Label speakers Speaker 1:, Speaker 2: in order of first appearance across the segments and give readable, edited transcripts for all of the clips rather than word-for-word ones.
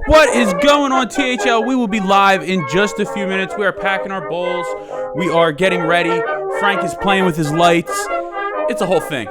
Speaker 1: What is going on, THL? We will be live in just a few minutes. We are packing our bowls. We are getting ready. Frank is playing with his lights. It's a whole thing.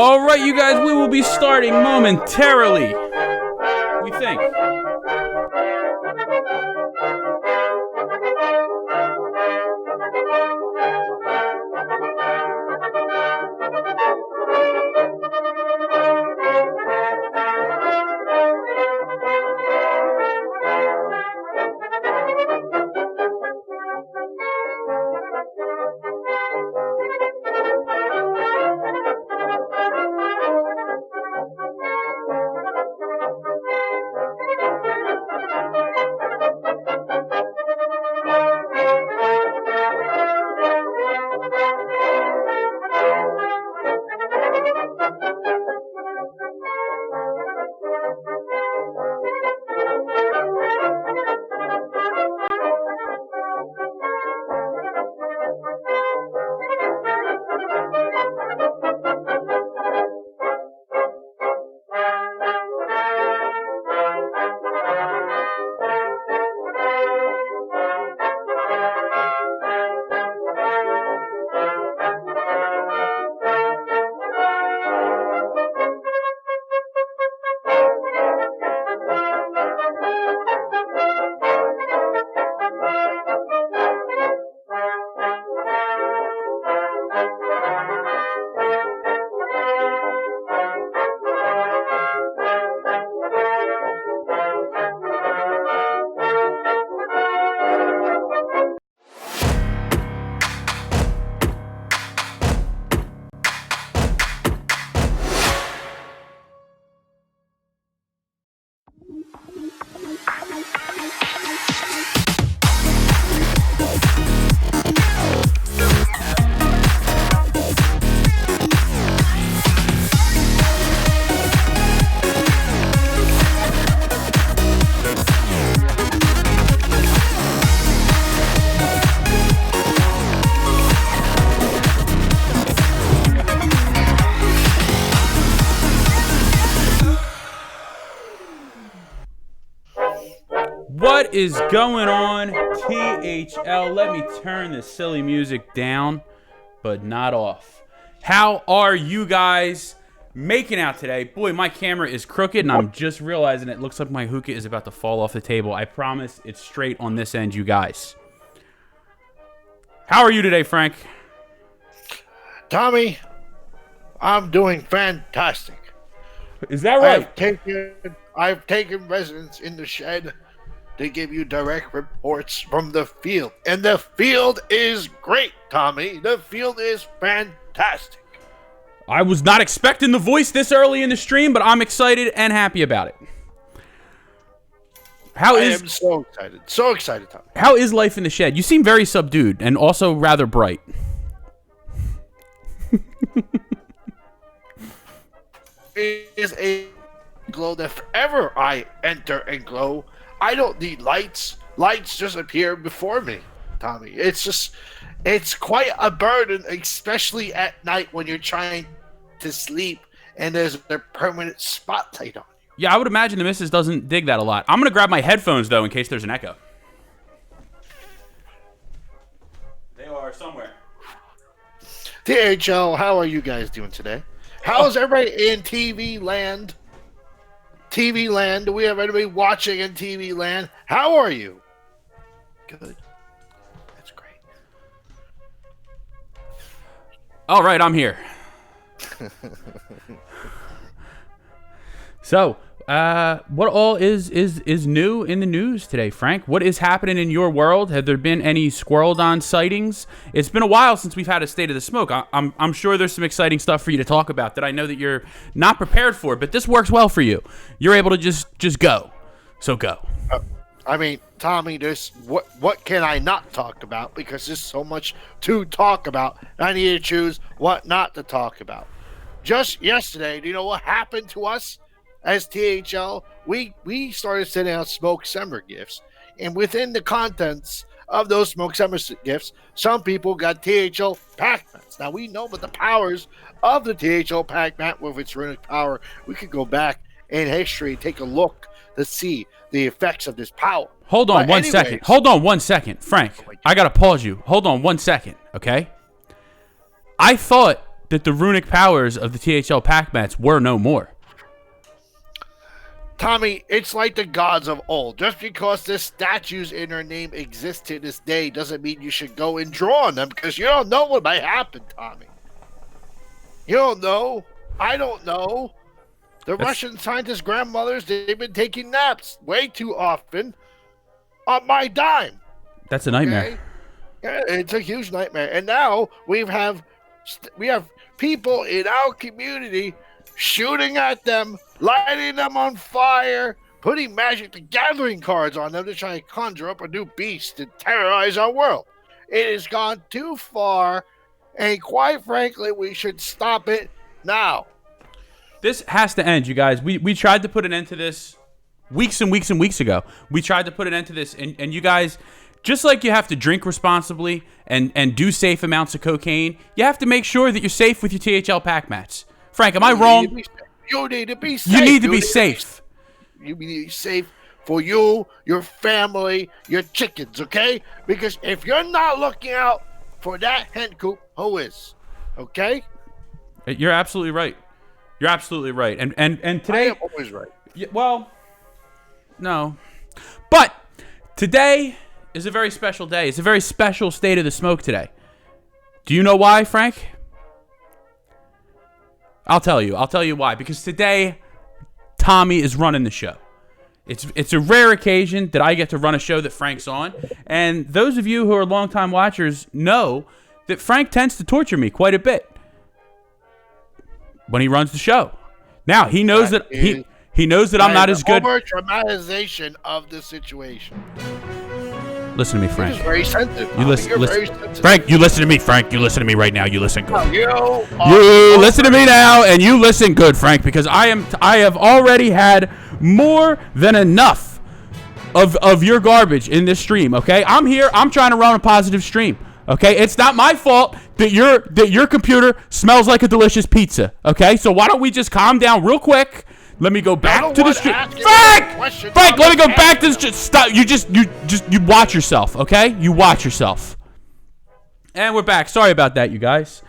Speaker 1: All right, you guys, we will be starting momentarily. We think. What is going on, THL? Let me turn the silly music down, but not off. How are you guys making out today? Boy, my camera is crooked, and I'm just realizing it looks like my hookah is about to fall off the table. I promise it's straight on this end, you guys. How are you today, Frank?
Speaker 2: Tommy, I'm doing fantastic.
Speaker 1: Is that right?
Speaker 2: I've taken residence in the shed to give you direct reports from the field. And the field is great, Tommy. The field is fantastic.
Speaker 1: I was not expecting the voice this early in the stream, but I'm excited and happy about it. I am
Speaker 2: so excited. So excited, Tommy.
Speaker 1: How is life in the shed? You seem very subdued and also rather bright.
Speaker 2: It is a glow that forever I enter and glow. I don't need lights. Lights just appear before me, Tommy. It's quite a burden, especially at night when you're trying to sleep and there's a permanent spotlight on you.
Speaker 1: Yeah, I would imagine the missus doesn't dig that a lot. I'm going to grab my headphones, though, in case there's an echo. They are somewhere.
Speaker 2: THL, how are you guys doing today? How's everybody in TV land? TV land, do we have anybody watching in TV land? How are you? Good. That's great.
Speaker 1: All right, I'm here. So, what all is new in the news today, Frank? What is happening in your world? Have there been any Squirrel-Don sightings? It's been a while since we've had a State of the Smoke. I'm sure there's some exciting stuff for you to talk about that I know that you're not prepared for, but this works well for you. You're able to just go. So go.
Speaker 2: I mean, Tommy, there's what can I not talk about? Because there's so much to talk about. I need to choose what not to talk about. Just yesterday, do you know what happened to us? As THL, we started sending out smoke summer gifts, and within the contents of those smoke summer gifts, some people got THL Pac-Mans. Now we know about the powers of the THL Pac-Man with its runic power. We could go back in history, take a look to see the effects of this power.
Speaker 1: Hold on one second. Hold on 1 second, Frank. I gotta pause you. Hold on 1 second, okay? I thought that the runic powers of the THL pack mats were no more.
Speaker 2: Tommy, it's like the gods of old. Just because the statues in their name exist to this day doesn't mean you should go and draw on them, because you don't know what might happen, Tommy. You don't know. I don't know. The Russian scientist grandmothers, they've been taking naps way too often on my dime.
Speaker 1: That's a nightmare.
Speaker 2: Okay? Yeah, it's a huge nightmare. And now we have people in our community shooting at them, lighting them on fire, putting Magic the Gathering cards on them to try and conjure up a new beast to terrorize our world. It has gone too far, and quite frankly, we should stop it now.
Speaker 1: This has to end, you guys. We tried to put an end to this weeks and weeks and weeks ago. We tried to put an end to this, and you guys, just like you have to drink responsibly and do safe amounts of cocaine, you have to make sure that you're safe with your THL pack mats. Frank, am I wrong?
Speaker 2: You need to be safe.
Speaker 1: You need to be safe.
Speaker 2: You need to be safe for you, your family, your chickens, okay? Because if you're not looking out for that hen coop, who is? Okay?
Speaker 1: You're absolutely right. You're absolutely right. And today,
Speaker 2: I am always right.
Speaker 1: Well, no. But today is a very special day. It's a very special State of the Smoke today. Do you know why, Frank? I'll tell you. I'll tell you why. Because today, Tommy is running the show. It's a rare occasion that I get to run a show that Frank's on. And those of you who are longtime watchers know that Frank tends to torture me quite a bit when he runs the show. Now, he knows that he knows that I'm not as good.
Speaker 2: Over dramatization of the situation.
Speaker 1: Listen to me, Frank.
Speaker 2: You're very sensitive.
Speaker 1: You listen. Frank, you listen to me, Frank. You listen to me right now. You listen good.
Speaker 2: You
Speaker 1: listen to me now, and you listen good, Frank, because I have already had more than enough of your garbage in this stream. Okay, I'm here. I'm trying to run a positive stream. Okay, it's not my fault that your computer smells like a delicious pizza. Okay, so why don't we just calm down real quick? Let me go back to the stream. Frank, let me go back to the stream. Stop. You watch yourself, okay? You watch yourself. And we're back. Sorry about that, you guys.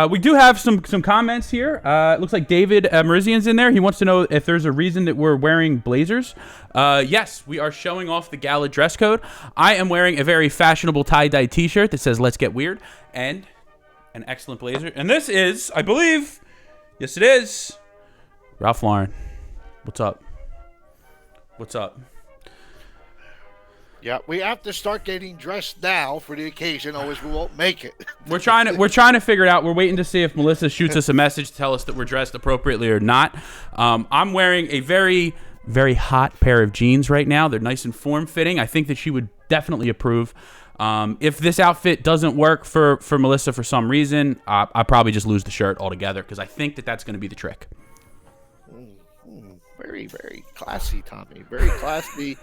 Speaker 1: We do have some comments here. It looks like David Merizian's in there. He wants to know if there's a reason that we're wearing blazers. Yes, we are showing off the Gala dress code. I am wearing a very fashionable tie-dye t-shirt that says "Let's Get Weird" and an excellent blazer. And this is, I believe, yes it is, Ralph Lauren. What's up? What's up?
Speaker 2: Yeah, we have to start getting dressed now for the occasion, otherwise we won't make it.
Speaker 1: We're trying to figure it out. We're waiting to see if Melissa shoots us a message to tell us that we're dressed appropriately or not. I'm wearing a very, very hot pair of jeans right now. They're nice and form-fitting. I think that she would definitely approve. If this outfit doesn't work for Melissa for some reason, I'll probably just lose the shirt altogether, because I think that that's going to be the trick.
Speaker 2: Very, very classy, Tommy. Very classy.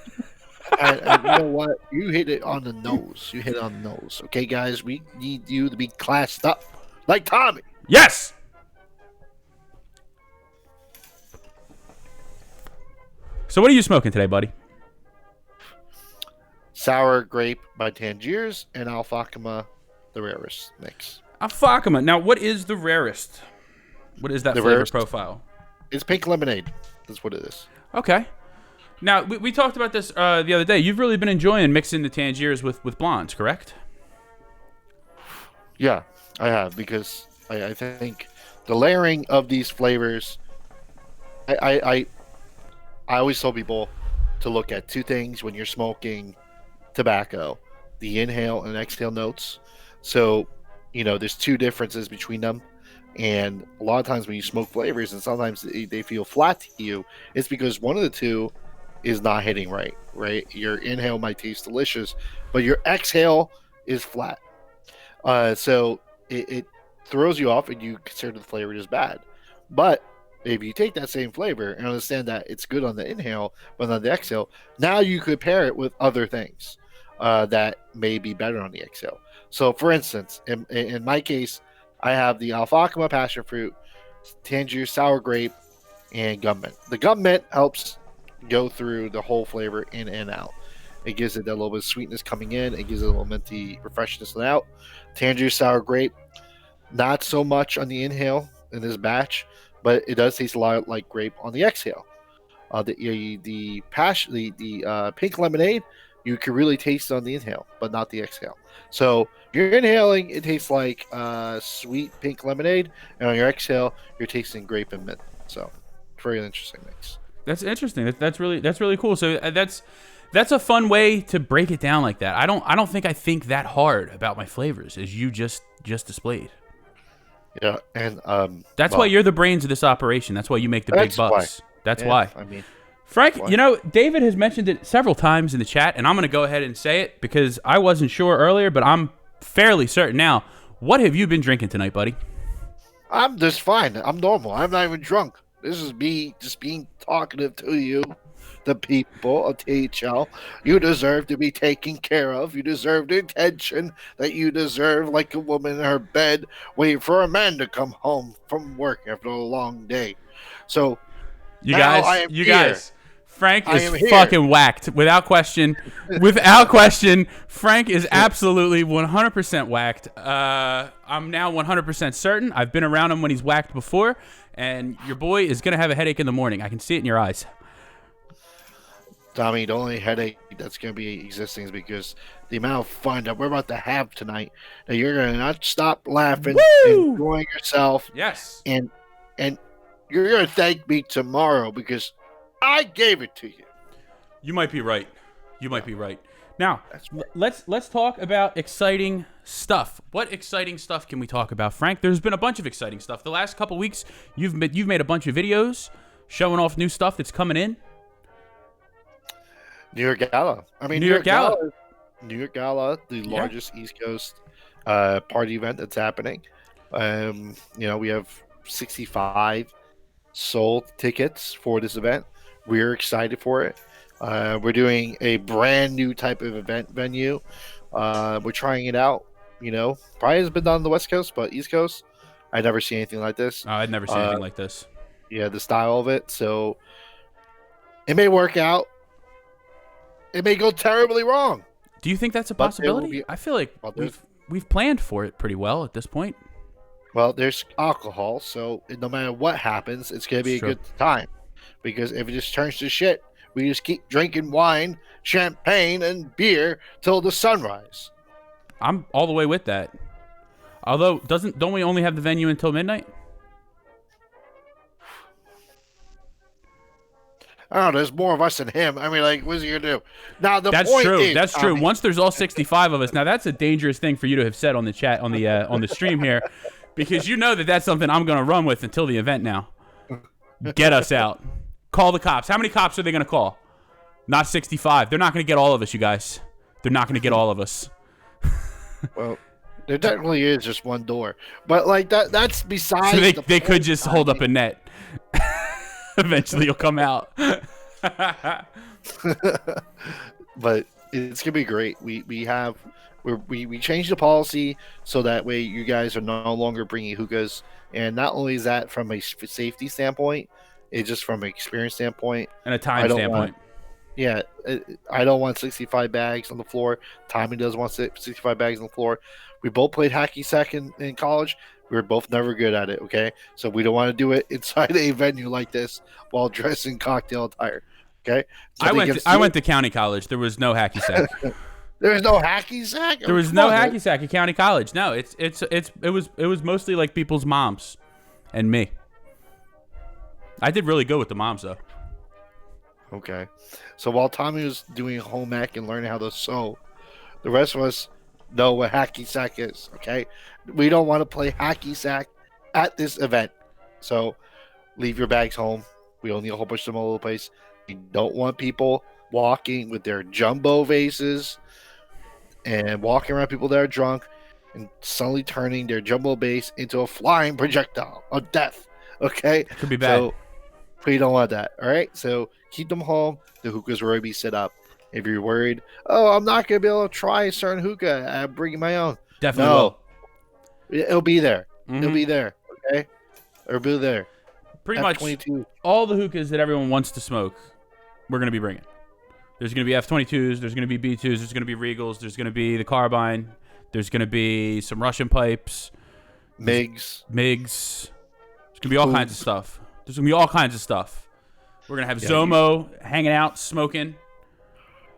Speaker 2: and you know what? You hit it on the nose. You hit it on the nose. Okay, guys? We need you to be classed up. Like Tommy.
Speaker 1: Yes! So what are you smoking today, buddy?
Speaker 2: Sour Grape by Tangiers and Alfakama, the rarest mix.
Speaker 1: Alfakama. Now, what is the rarest? What is that flavor profile?
Speaker 2: It's pink lemonade. That's what it is.
Speaker 1: Okay. Now, we talked about this the other day. You've really been enjoying mixing the Tangiers with blondes, correct?
Speaker 2: Yeah, I have, because I think the layering of these flavors, I always tell people to look at two things when you're smoking tobacco: the inhale and exhale notes. So, there's two differences between them. And a lot of times when you smoke flavors and sometimes they feel flat to you, it's because one of the two is not hitting right? Your inhale might taste delicious, but your exhale is flat. So it throws you off and you consider the flavor as bad. But if you take that same flavor and understand that it's good on the inhale, but on the exhale, now you could pair it with other things that may be better on the exhale. So for instance, in my case, I have the Alfakama passion fruit, Tangier sour grape, and gum mint. The gum mint helps go through the whole flavor in and out. It gives it that little bit of sweetness coming in. It gives it a little minty refreshness out. Tangier sour grape, Not so much on the inhale in this batch, but it does taste a lot like grape on the exhale. The pink lemonade, you can really taste on the inhale, but not the exhale. So you're inhaling, it tastes like sweet pink lemonade, and on your exhale, you're tasting grape and mint. So very interesting mix.
Speaker 1: That's interesting. That's really cool. So that's a fun way to break it down like that. I don't think I think that hard about my flavors as you just displayed.
Speaker 2: Yeah, and
Speaker 1: that's why you're the brains of this operation. That's why you make the big bucks. That's why.
Speaker 2: I mean,
Speaker 1: Frank, you know, David has mentioned it several times in the chat, and I'm going to go ahead and say it because I wasn't sure earlier, but I'm fairly certain now. What have you been drinking tonight, buddy?
Speaker 2: I'm just fine. I'm normal. I'm not even drunk. This is me just being talkative to you, the people of THL. You deserve to be taken care of. You deserve the attention that you deserve, like a woman in her bed waiting for a man to come home from work after a long day. So,
Speaker 1: you guys, Frank is fucking whacked without question. Without question, Frank is absolutely 100% whacked. I'm now 100% certain. I've been around him when he's whacked before, and your boy is gonna have a headache in the morning. I can see it in your eyes.
Speaker 2: Tommy, the only headache that's going to be existing is because the amount of fun that we're about to have tonight, that you're going to not stop laughing, enjoying yourself.
Speaker 1: Yes.
Speaker 2: And you're going to thank me tomorrow because I gave it to you.
Speaker 1: You might be right. Now, let's talk about exciting stuff. What exciting stuff can we talk about, Frank? There's been a bunch of exciting stuff. The last couple weeks, you've made a bunch of videos showing off new stuff that's coming in.
Speaker 2: New York Gala. I mean, New York Gala, the largest East Coast party event that's happening. We have 65 sold tickets for this event. We're excited for it. We're doing a brand new type of event venue. We're trying it out. Probably has been done on the West Coast, but East Coast, I'd never seen anything like this.
Speaker 1: Oh, I'd never seen anything like this.
Speaker 2: Yeah, the style of it. So it may work out. It may go terribly wrong.
Speaker 1: Do you think that's a possibility? I feel like we've planned for it pretty well at this point.
Speaker 2: Well, there's alcohol, so no matter what happens, it's going to be a good time. Because if it just turns to shit, we just keep drinking wine, champagne, and beer till the sunrise.
Speaker 1: I'm all the way with that. Although, don't we only have the venue until midnight?
Speaker 2: I don't know. There's more of us than him. I mean, like, what's he gonna do? Now
Speaker 1: that's true. That's true. Once there's all 65 of us, now that's a dangerous thing for you to have said on the chat on the stream here, because you know that's something I'm gonna run with until the event. Now, get us out. Call the cops. How many cops are they gonna call? Not 65. They're not gonna get all of us, you guys. They're not gonna get all of us.
Speaker 2: Well, there technically is just one door, but like that's besides.
Speaker 1: So they could just hold up a net. Eventually, you'll come out.
Speaker 2: But it's gonna be great. We changed the policy so that way you guys are no longer bringing hookahs, and not only is that from a safety standpoint, it's just from an experience standpoint
Speaker 1: and a time standpoint.
Speaker 2: I don't want 65 bags on the floor. Tommy doesn't want 65 bags on the floor. We both played hacky sack in college. We were both never good at it, okay? So we don't want to do it inside a venue like this while dressed in cocktail attire, okay? So
Speaker 1: I went to county college. There was no hacky sack.
Speaker 2: There was no hacky sack?
Speaker 1: There was no hacky sack at county college. No, it was mostly like people's moms and me. I did really good with the moms though.
Speaker 2: Okay. So while Tommy was doing home ec and learning how to sew, the rest of us know what hacky sack is, okay? We don't want to play hacky sack at this event. So leave your bags home. We don't need a whole bunch of them all over the place. We don't want people walking with their jumbo vases and walking around people that are drunk and suddenly turning their jumbo vase into a flying projectile of death, okay?
Speaker 1: Could be bad.
Speaker 2: So we don't want that, all right? So keep them home. The hookahs will already be set up. If you're worried, I'm not going to be able to try a certain hookah, I'm bringing my own.
Speaker 1: Definitely will.
Speaker 2: It'll be there. Mm-hmm. It'll be there, okay? It'll be there.
Speaker 1: Pretty much all the hookahs that everyone wants to smoke, we're going to be bringing. There's going to be F22s, there's going to be B2s, there's going to be Regals, there's going to be the Carbine, there's going to be some Russian pipes,
Speaker 2: Migs.
Speaker 1: There's gonna be all kinds of stuff. There's gonna be all kinds of stuff. We're gonna have Zomo hanging out, smoking.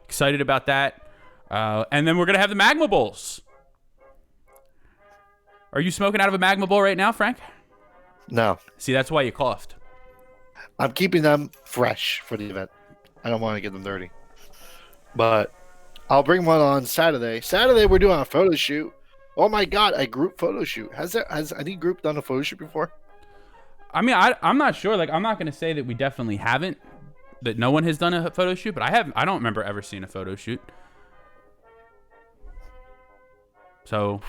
Speaker 1: Excited about that. And then we're gonna have the Magma Bowls. Are you smoking out of a Magma Bowl right now, Frank?
Speaker 2: No.
Speaker 1: See, that's why you coughed.
Speaker 2: I'm keeping them fresh for the event. I don't want to get them dirty. But I'll bring one on Saturday. Saturday we're doing a photo shoot. Oh my god, a group photo shoot. Has any group done a photo shoot before?
Speaker 1: I mean, I'm not sure. Like, I'm not going to say that we definitely haven't, that no one has done a photo shoot, but I don't remember ever seeing a photo shoot. So,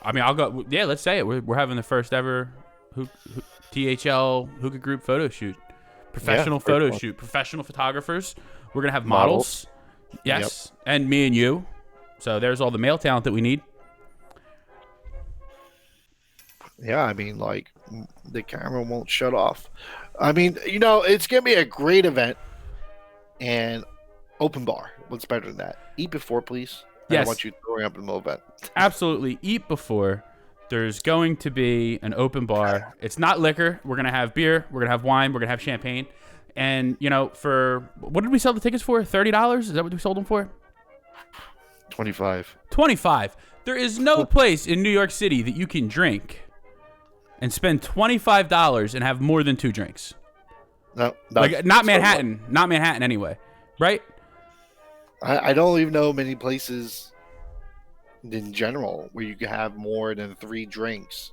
Speaker 1: I mean, I'll go. Yeah, let's say it. We're having the first ever THL Hookah Group photo shoot. Professional photo shoot. Professional photographers. We're going to have models. Yes. Yep. And me and you. So there's all the male talent that we need.
Speaker 2: Yeah, I mean, like, the camera won't shut off. I mean, you know, it's going to be a great event. And open bar. What's better than that? Eat before, please.
Speaker 1: Yes.
Speaker 2: I want you throwing up in the event.
Speaker 1: Absolutely. Eat before. There's going to be an open bar. It's not liquor. We're going to have beer. We're going to have wine. We're going to have champagne. And, you know, for what did we sell the tickets for? $30? Is that what we sold them for?
Speaker 2: 25.
Speaker 1: 25. There is no place in New York City that you can drink and spend $25 and have more than 2 drinks.
Speaker 2: No,
Speaker 1: like not Manhattan. Not Manhattan anyway. Right?
Speaker 2: I don't even know many places in general where you can have more than 3 drinks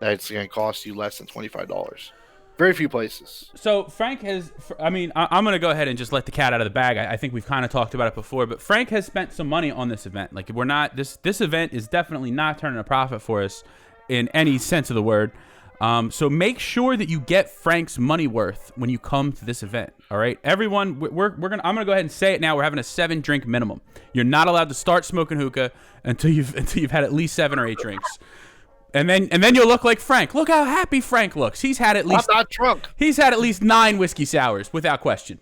Speaker 2: that's going to cost you less than $25. Very few places.
Speaker 1: So Frank has, I mean, I'm going to go ahead and just let the cat out of the bag. I think we've kind of talked about it before, but Frank has spent some money on this event. Like, we're not, this event is definitely not turning a profit for us in any sense of the word. So make sure that you get Frank's money worth when you come to this event. All right, everyone, I'm gonna go ahead and say it now. We're having a 7-drink minimum. You're not allowed to start smoking hookah until you've had at least 7 or 8 drinks. And then you'll look like Frank. Look how happy Frank looks. He's had at least,
Speaker 2: I'm not drunk.
Speaker 1: He's had at least 9 whiskey sours without question.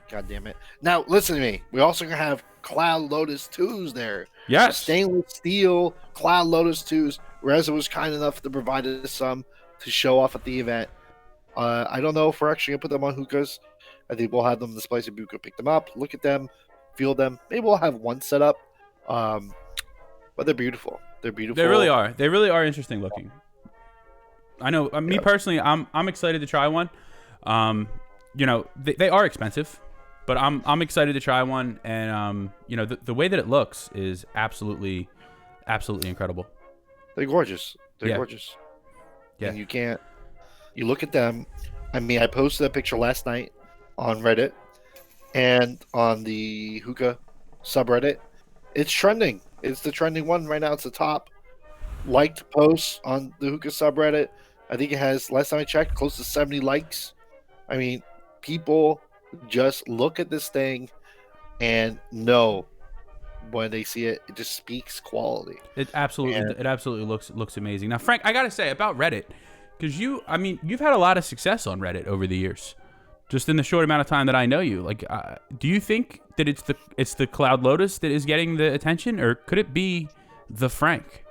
Speaker 2: God damn it. Now listen to me. We also gonna have Cloud Lotus 2s there.
Speaker 1: Yes.
Speaker 2: Stainless steel Cloud Lotus 2s. Reza was kind enough to provide us some to show off at the event. I don't know if we're actually gonna put them on hookahs. I think we'll have them displayed so people can pick them up, look at them, feel them. Maybe we'll have one set up. But they're beautiful. They're beautiful.
Speaker 1: They really are. They really are interesting looking. I know. Me personally, I'm excited to try one. You know, they are expensive, but I'm excited to try one. And you know, the way that it looks is absolutely incredible.
Speaker 2: They're gorgeous. They're gorgeous. Yeah. And you look at them. I mean, I posted a picture last night on Reddit and on the hookah subreddit. It's trending. It's the trending one right now. It's the top liked post on the hookah subreddit. I think it has, last time I checked, close to 70 likes. I mean, people just look at this thing and know when they see it. It just speaks quality.
Speaker 1: It absolutely looks amazing. Now, Frank, I gotta say about Reddit, because you've had a lot of success on Reddit over the years, just in the short amount of time that I know you. Like, do you think that it's the Cloud Lotus that is getting the attention, or could it be the Frank?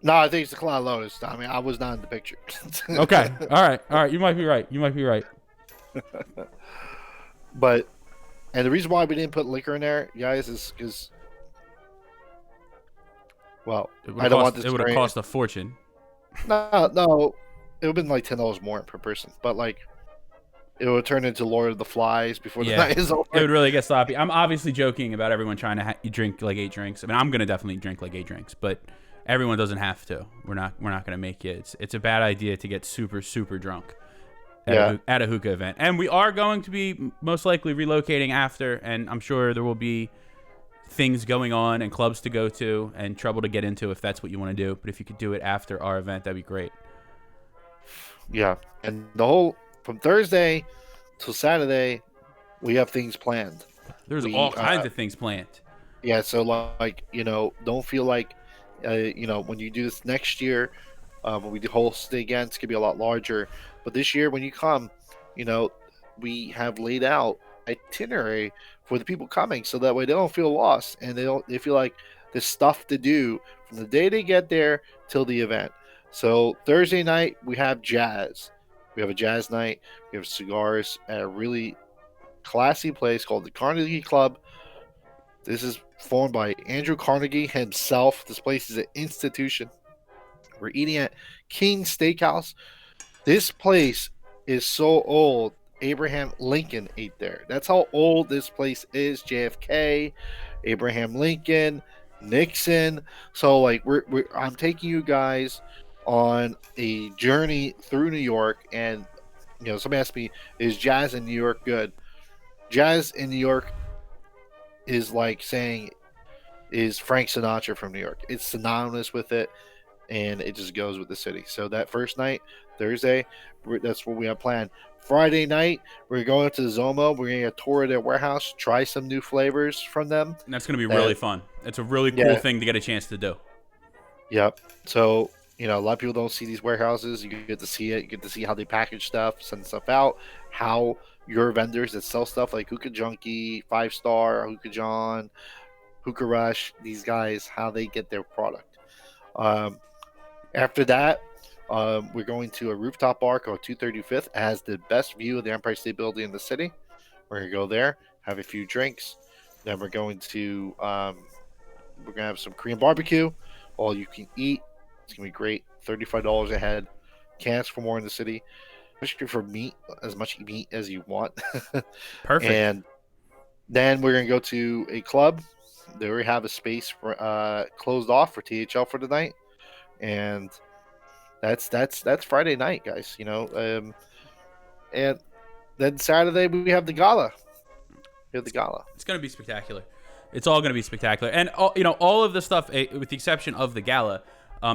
Speaker 2: No, I think it's the Cloud Lotus. I mean, I was not in the picture.
Speaker 1: Okay, all right. You might be right.
Speaker 2: But, and the reason why we didn't put liquor in there, guys, is because, well, I don't want this.
Speaker 1: It would have cost a fortune.
Speaker 2: No, it would have been like $10 more per person. But like, it would turn into Lord of the Flies before the night is over.
Speaker 1: It would really get sloppy. I'm obviously joking about everyone trying to drink like 8 drinks. I mean, I'm gonna definitely drink like 8 drinks, but everyone doesn't have to. We're not gonna make it. It's a bad idea to get super drunk at a hookah event. And we are going to be most likely relocating after, and I'm sure there will be things going on and clubs to go to and trouble to get into if that's what you want to do. But if you could do it after our event, that'd be great.
Speaker 2: Yeah, and the whole from Thursday till Saturday, we have things planned.
Speaker 1: There's all kinds of things planned.
Speaker 2: Yeah, so like, you know, don't feel like, you know, when you do this next year, when we host it again, it's gonna be a lot larger. But this year, when you come, you know, we have laid out itinerary for the people coming, so that way they don't feel lost and they feel like the stuff to do from the day they get there till the event. So Thursday night we have jazz. We have a jazz night. We have cigars at a really classy place called the Carnegie Club. This is formed by Andrew Carnegie himself. This place is an institution. We're eating at King Steakhouse. This place is so old. Abraham Lincoln ate there. That's how old this place is. JFK, Abraham Lincoln, Nixon. So like I'm taking you guys on a journey through New York, and somebody asked me, is jazz in New York good? Jazz in New York is like saying, is Frank Sinatra from New York. It's synonymous with it, and it just goes with the city. So that first night, Thursday, that's what we have planned. Friday night, we're going to Zomo. We're going to tour their warehouse, try some new flavors from them.
Speaker 1: And that's going to be really fun. It's a really cool thing to get a chance to do.
Speaker 2: Yep. So, a lot of people don't see these warehouses. You get to see it. You get to see how they package stuff, send stuff out, how your vendors that sell stuff like Hookah Junkie, 5 Star, Hookah John, Hookah Rush, these guys, how they get their product. After that, we're going to a rooftop bar called 235th. It has the best view of the Empire State Building in the city. We're going to go there, have a few drinks. Then we're going to have some Korean barbecue, all you can eat. It's going to be great. $35 a head. Can't ask for more in the city. Especially for meat, as much meat as you want.
Speaker 1: Perfect.
Speaker 2: And then we're going to go to a club. They already have a space closed off for THL for the night. And that's Friday night, guys. And then Saturday we have the Gala. It's
Speaker 1: going to be spectacular. It's all going to be spectacular. And all of the stuff, with the exception of the Gala,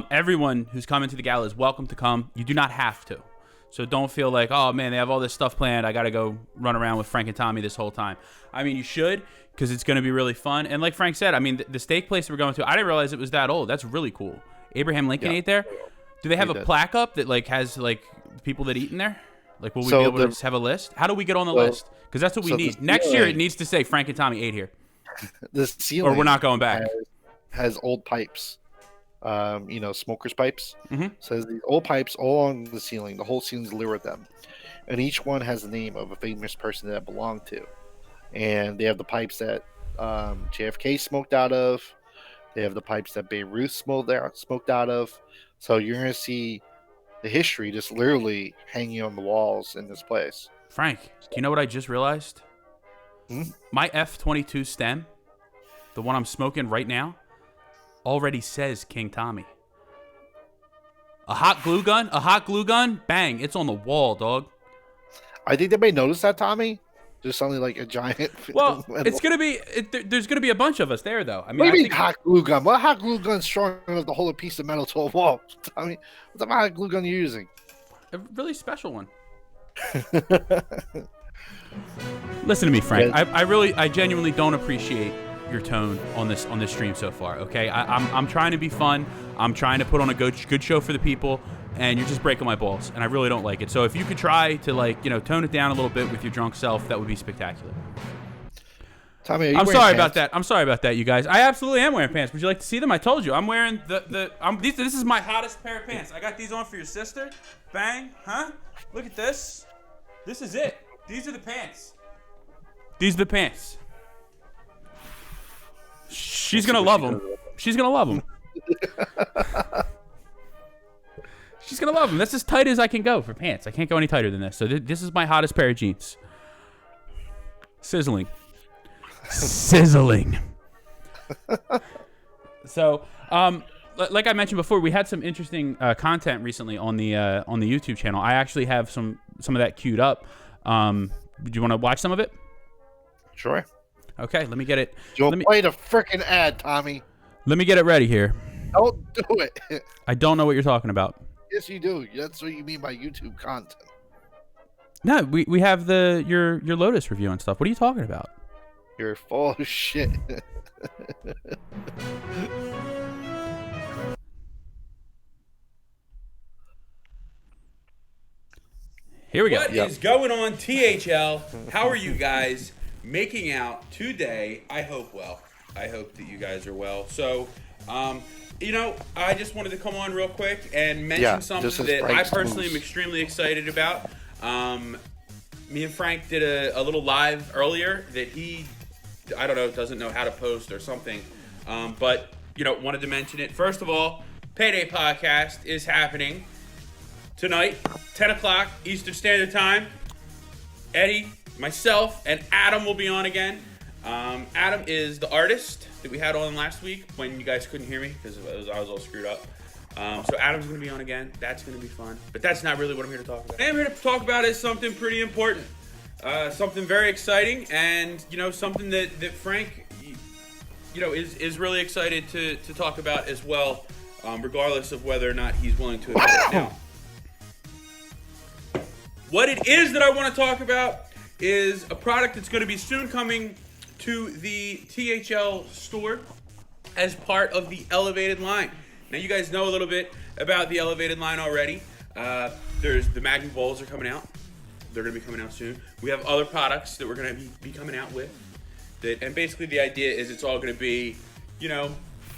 Speaker 1: everyone who's coming to the Gala is welcome to come. You do not have to. So don't feel like, oh man, they have all this stuff planned. I got to go run around with Frank and Tommy this whole time. I mean, you should, because it's going to be really fun. And like Frank said, I mean, the steak place we're going to, I didn't realize it was that old. That's really cool. Abraham Lincoln ate there. Do they have a plaque up that like has like people that eat in there? Like, will we be able to have a list? How do we get on the list? Because that's what we need. Next year, it needs to say Frank and Tommy ate here.
Speaker 2: The ceiling,
Speaker 1: or we're not going back.
Speaker 2: Has old pipes. Smokers' pipes.
Speaker 1: Mm-hmm.
Speaker 2: Says these old pipes all along the ceiling. The whole ceiling's lit with them, and each one has the name of a famous person that it belonged to. And they have the pipes that JFK smoked out of. They have the pipes that Babe Ruth smoked out of. So you're gonna see the history just literally hanging on the walls in this place.
Speaker 1: Frank, do you know what I just realized? My F-22 stem, the one I'm smoking right now, already says King Tommy. A hot glue gun, bang, it's on the wall, dog.
Speaker 2: I think they may notice that, Tommy. Just something like a giant.
Speaker 1: Well, it's gonna be. There's gonna be a bunch of us there, though. I mean,
Speaker 2: maybe hot glue gun. What hot glue gun strong enough to hold a piece of metal to a wall? Tommy, what type of hot glue gun are you using?
Speaker 1: A really special one. Listen to me, Frank. I genuinely don't appreciate your tone on this stream so far. Okay, I'm trying to be fun. I'm trying to put on a good show for the people, and you're just breaking my balls, and I really don't like it. So if you could try to tone it down a little bit with your drunk self, that would be spectacular.
Speaker 2: Tommy,
Speaker 1: I'm sorry about that. I'm sorry about that, you guys. I absolutely am wearing pants. Would you like to see them? I told you. I'm wearing this is my hottest pair of pants. I got these on for your sister. Bang, huh? Look at this. This is it. These are the pants. These are the pants. She's gonna love them. She's gonna love them. She's gonna love them. That's as tight as I can go for pants. I can't go any tighter than this. So this is my hottest pair of jeans. Sizzling. So, like I mentioned before, we had some interesting content recently on the YouTube channel. I actually have some of that queued up. Do you want to watch some of it?
Speaker 2: Sure.
Speaker 1: Okay, let me get it.
Speaker 2: Don't play the freaking ad, Tommy.
Speaker 1: Let me get it ready here.
Speaker 2: Don't do it.
Speaker 1: I don't know what you're talking about.
Speaker 2: Yes, you do. That's what you mean by YouTube content.
Speaker 1: No, we have your Lotus review and stuff. What are you talking about?
Speaker 2: You're full of shit.
Speaker 1: Here we go. What is going on, THL? How are you guys making out today? I hope well. I hope that you guys are well. So, I just wanted to come on real quick and mention something that I personally am extremely excited about. Me and Frank did a little live earlier that he, I don't know, doesn't know how to post or something. But, wanted to mention it. First of all, Payday Podcast is happening tonight, 10 o'clock Eastern Standard Time. Eddie, myself, and Adam will be on again. Adam is the artist that we had on last week when you guys couldn't hear me because I was all screwed up. So Adam's going to be on again. That's going to be fun. But that's not really what I'm here to talk about. What I'm here to talk about is something pretty important. Something very exciting and, something that Frank, is really excited to talk about as well, regardless of whether or not he's willing to admit it now. What it is that I want to talk about is a product that's going to be soon coming to the THL store as part of the Elevated line. Now, you guys know a little bit about the Elevated line already. There's the Magnum Bowls are coming out. They're going to be coming out soon. We have other products that we're going to be coming out with. And basically the idea is it's all going to be,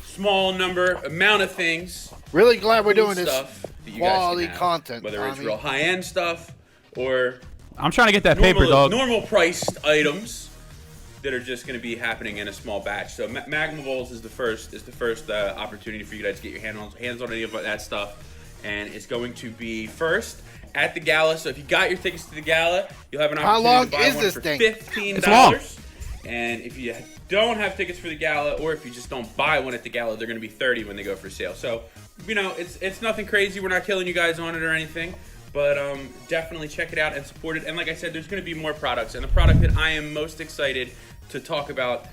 Speaker 1: small amount of things.
Speaker 2: Really glad we're doing this
Speaker 1: stuff that you
Speaker 2: quality
Speaker 1: guys can have,
Speaker 2: content.
Speaker 1: whether it's real high-end stuff or
Speaker 3: I'm trying to get that paper, dog.
Speaker 1: Normal priced items that are just going to be happening in a small batch. So Magnum Bowls is the first opportunity for you guys to get your hands on any of that stuff, and it's going to be first at the Gala. So if you got your tickets to the Gala, you'll have an opportunity to buy one for $15. And if you don't have tickets for the Gala, or if you just don't buy one at the Gala, they're going to be $30 when they go for sale. So it's nothing crazy. We're not killing you guys on it or anything. But definitely check it out and support it. And like I said, there's going to be more products. And the product that I am most excited to talk about,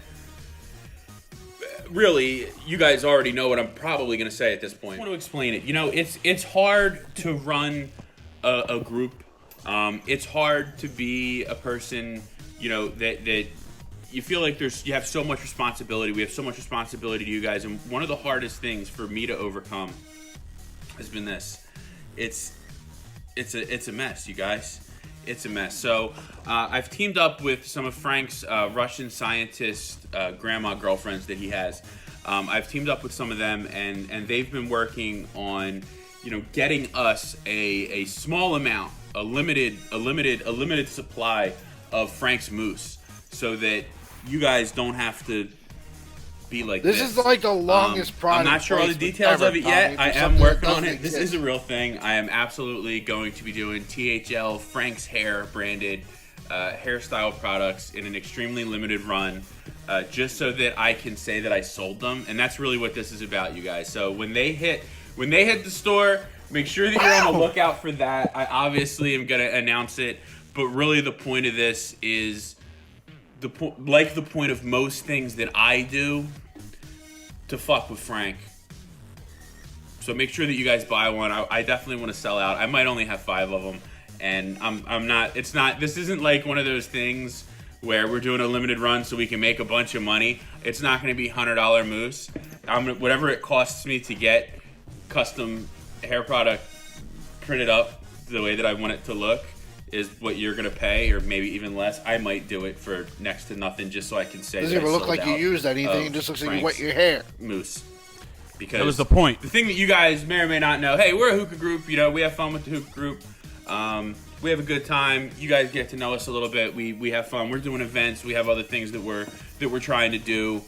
Speaker 1: really, you guys already know what I'm probably going to say at this point. I want to explain it. It's hard to run a group. It's hard to be a person, that you feel like you have so much responsibility. We have so much responsibility to you guys. And one of the hardest things for me to overcome has been this. It's a mess, you guys. It's a mess. So I've teamed up with some of Frank's Russian scientist grandma girlfriends that he has. I've teamed up with some of them, and they've been working on, getting us a small amount, a limited supply of Frank's mousse, so that you guys don't have to be like this.
Speaker 2: This is like the longest product.
Speaker 1: I'm not sure all the details of it yet. I am working on it. This is a real thing. I am absolutely going to be doing THL Frank's Hair branded hairstyle products in an extremely limited run, just so that I can say that I sold them. And that's really what this is about, you guys. So when they hit the store, make sure that you're on the lookout for that. I obviously am going to announce it, but really the point of this is the point of most things that I do, to fuck with Frank. So make sure that you guys buy one. I definitely want to sell out. I might only have 5 of them, and I'm not. It's not. This isn't like one of those things where we're doing a limited run so we can make a bunch of money. It's not going to be $100 mousse. Whatever it costs me to get custom hair product printed up the way that I want it to look is what you're gonna pay, or maybe even less. I might do it for next to nothing just so I can say.
Speaker 2: Doesn't even look like you used anything. It just looks like you wet your hair.
Speaker 1: Mousse. Because
Speaker 3: that was the point.
Speaker 1: The thing that you guys may or may not know. Hey, we're a hookah group. We have fun with the hookah group. We have a good time. You guys get to know us a little bit. We have fun. We're doing events. We have other things that we're trying to do.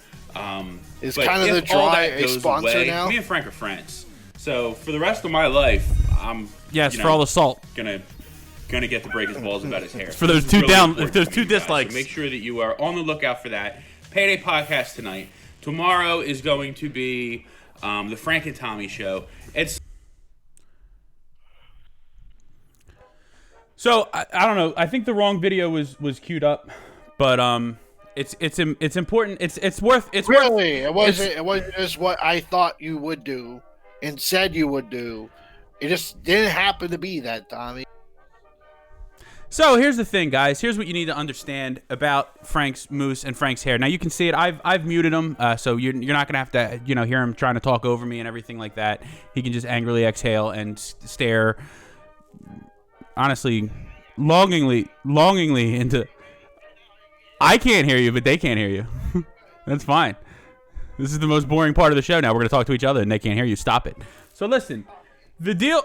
Speaker 2: Is kind of the Dry a sponsor
Speaker 1: away,
Speaker 2: now?
Speaker 1: Me and Frank are friends. So for the rest of my life, I'm
Speaker 3: for all the salt.
Speaker 1: Gonna get to break his balls about his hair.
Speaker 3: For those two if there's 2 dislikes.
Speaker 1: So make sure that you are on the lookout for that. Payday Podcast tonight. Tomorrow is going to be the Frank and Tommy show.
Speaker 3: So I don't know. I think the wrong video was queued up, but it's important. It's worth. It
Speaker 2: wasn't just what I thought you would do and said you would do. It just didn't happen to be that, Tommy.
Speaker 3: So here's the thing, guys. Here's what you need to understand about Frank's mousse and Frank's hair. Now you can see it. I've muted him, so you're not gonna have to hear him trying to talk over me and everything like that. He can just angrily exhale and stare, honestly, longingly into. I can't hear you, but they can't hear you. That's fine.
Speaker 1: This is the most boring part of the show now. We're going to talk to each other and they can't hear you. Stop it. So listen, the deal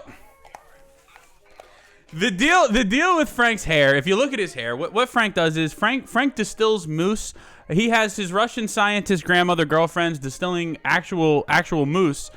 Speaker 1: with Frank's hair, if you look at his hair, what Frank does is Frank distills mousse. He has his Russian scientist grandmother girlfriends distilling actual mousse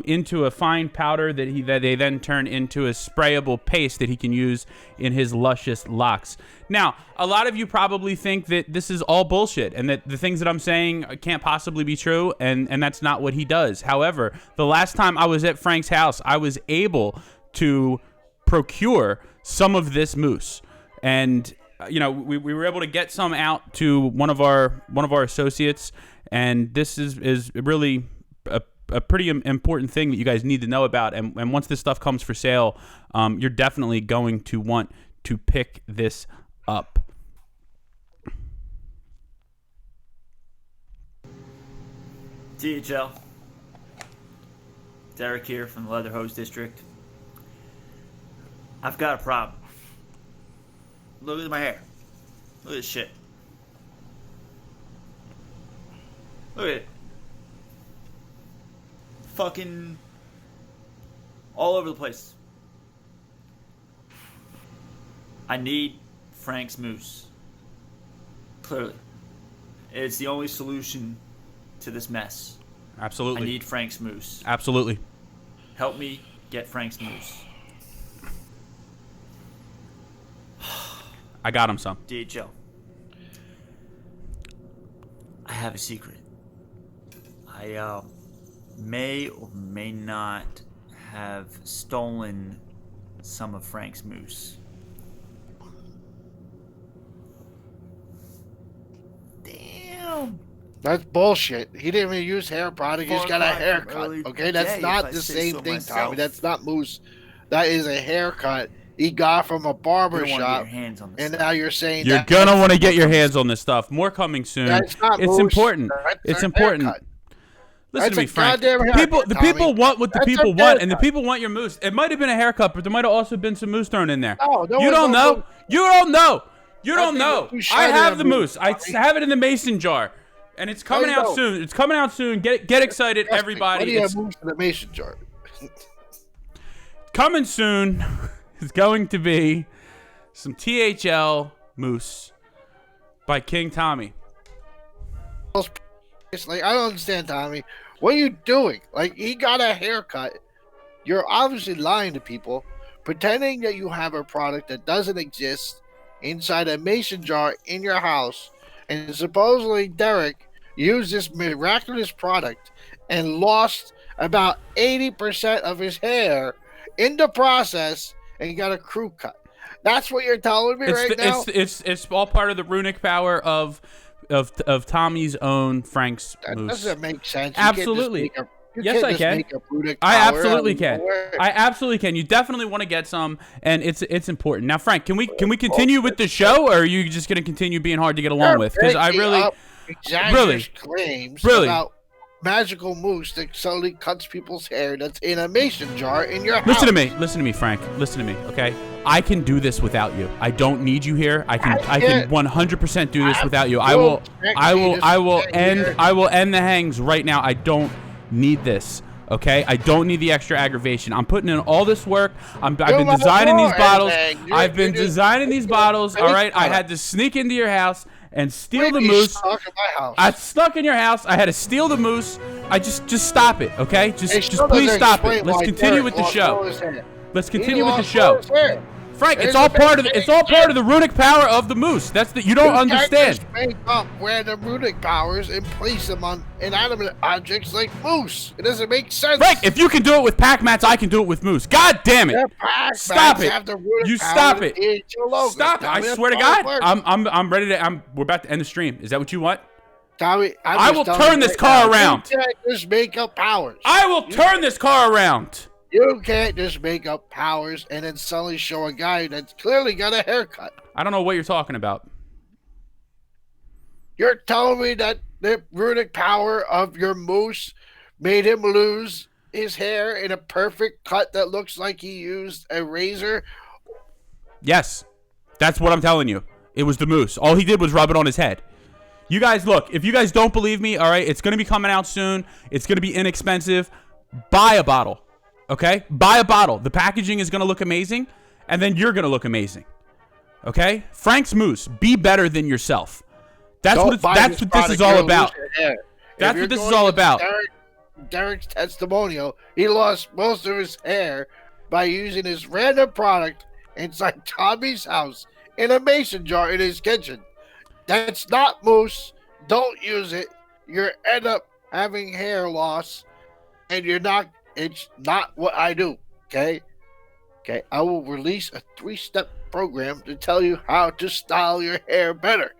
Speaker 1: into a fine powder that they then turn into a sprayable paste that he can use in his luscious locks. Now, a lot of you probably think that this is all bullshit and that the things that I'm saying can't possibly be true, and that's not what he does. However, the last time I was at Frank's house, I was able to procure some of this mousse, and we were able to get some out to one of our associates, and this is really a pretty important thing that you guys need to know about. And once this stuff comes for sale, you're definitely going to want to pick this up.
Speaker 4: THL, Derek here from the Leather Hose District. I've got a problem. Look at my hair. Look at this shit. Look at it. Fucking all over the place. I need Frank's mousse. Clearly. It's the only solution to this mess.
Speaker 1: Absolutely.
Speaker 4: I need Frank's mousse.
Speaker 1: Absolutely.
Speaker 4: Help me get Frank's mousse.
Speaker 1: I got him some.
Speaker 4: DHL. I have a secret. I may or may not have stolen some of Frank's mousse. Damn.
Speaker 2: That's bullshit. He didn't even use hair product. He's got a haircut. Okay, that's not the same thing, Tommy. That's not mousse. That is a haircut he got from a barber shop. And now you're saying
Speaker 1: you're gonna want to get your hands on this stuff. More coming soon. It's important. It's important. Listen to me, Frank. The people want what the people want, and the people want your mousse. It might have been a haircut, but there might have also been some mousse thrown in there. You don't know. You don't know. You don't know. I have the mousse. I have it in the mason jar, and it's coming out soon. It's coming out soon. Get excited, everybody.
Speaker 2: What do you have mousse in the mason jar?
Speaker 1: Coming soon is going to be some THL mousse by King Tommy.
Speaker 2: Like, I don't understand, Tommy. What are you doing? Like, he got a haircut. You're obviously lying to people, pretending that you have a product that doesn't exist inside a mason jar in your house, and supposedly Derek used this miraculous product and lost about 80% of his hair in the process, and he got a crew cut. That's what you're telling me now?
Speaker 1: It's all part of the runic power of Tommy's own Frank's mousse.
Speaker 2: That doesn't make sense.
Speaker 1: Absolutely. Yes, I can. I absolutely can. I absolutely can. You definitely want to get some, and it's important. Now, Frank, can we continue with the show, or are you just going to continue being hard to get along with? Because I really
Speaker 2: claims about magical mousse that slowly cuts people's hair that's in a mason jar in your house.
Speaker 1: Listen to me, Frank. Listen to me, okay? I can do this without you. I don't need you here. I can 100% do this without you. I will end the hangs right now. I don't need this. Okay, I don't need the extra aggravation. I'm putting in all this work. I've been designing these bottles. I've been designing these bottles. All right, I had to sneak into your house and steal the mousse. I snuck in your house. I had to steal the mousse. I just stop it, okay? Just please stop it. Let's continue with the show. Let's continue with the show. Frank, it's all part of the runic power of the mousse. You don't understand.
Speaker 2: Just make up random runic powers and place them on inanimate objects like mousse. It doesn't make sense.
Speaker 1: Frank, if you can do it with pack mats, I can do it with mousse. God damn it! Stop it! You stop it! Stop it! I swear to God, I'm ready to. We're about to end the stream. Is that what you want?
Speaker 2: Tommy,
Speaker 1: I will turn this car around.
Speaker 2: You can't just make up powers.
Speaker 1: I will turn this car around.
Speaker 2: You can't just make up powers and then suddenly show a guy that's clearly got a haircut.
Speaker 1: I don't know what you're talking about.
Speaker 2: You're telling me that the runic power of your mousse made him lose his hair in a perfect cut that looks like he used a razor?
Speaker 1: Yes. That's what I'm telling you. It was the mousse. All he did was rub it on his head. You guys, look, if you guys don't believe me, all right, it's going to be coming out soon. It's going to be inexpensive. Buy a bottle, okay? Buy a bottle. The packaging is going to look amazing, and then you're going to look amazing, okay? Frank's Moose, be better than yourself. That's what this is all about. That's what this is all about.
Speaker 2: Derek's testimonial, he lost most of his hair by using his random product inside Tommy's house in a mason jar in his kitchen. That's not moose. Don't use it. You end up having hair loss, and it's not what I do. Okay? I will release a 3-step program to tell you how to style your hair better.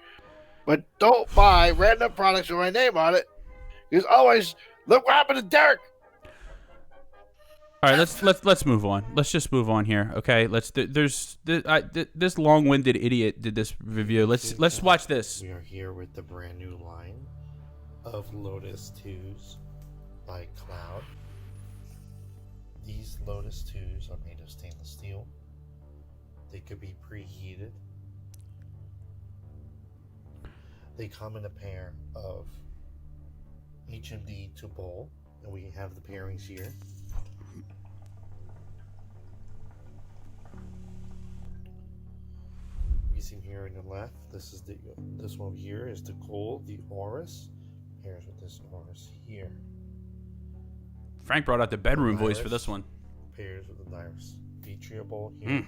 Speaker 2: But don't buy random products with my name on it. Because always look what happened to Derek.
Speaker 1: All right, let's move on. Let's just move on here, okay? This long-winded idiot did this review. Let's watch this.
Speaker 5: We are here with the brand new line of Lotus 2s by Cloud. These Lotus 2s are made of stainless steel. They could be preheated. They come in a pair of HMD to bowl, and we have the pairings here. You see here on the left, this one here is the Gold, the Oris. Pairs with this Oris here.
Speaker 1: Frank brought out the bedroom voice for this one.
Speaker 5: Pairs with the Iris. Feature bowl here.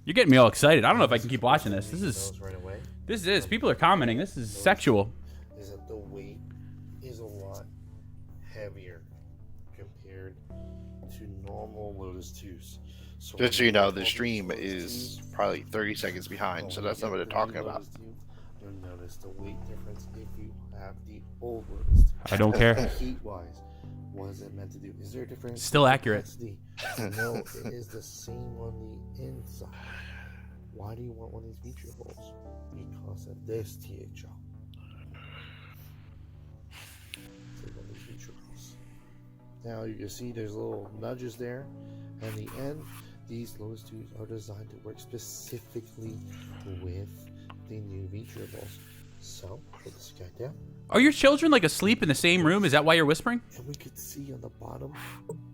Speaker 1: You're getting me all excited. I don't know if I can keep watching this.
Speaker 5: Right away.
Speaker 1: This is. People are commenting. This is sexual.
Speaker 5: Is that the weight is a lot heavier compared to normal Lotus 2s. So
Speaker 2: just so you know, the stream is probably 30 seconds behind, so that's not what they're talking about.
Speaker 5: You'll notice the weight difference if you have the old Lotus 2.
Speaker 1: I don't care.
Speaker 5: Heat-wise, what is it meant to do? Is there a difference?
Speaker 1: Still accurate.
Speaker 5: No, it is the same on the inside. Why do you want one of these feature holes? Because of this THL. Now you can see there's little nudges there, and the end, these Lotus 2s are designed to work specifically with the new feature balls. So put this guy down.
Speaker 1: Are your children like asleep in the same room? Is that why you're whispering?
Speaker 5: And we could see on the bottom,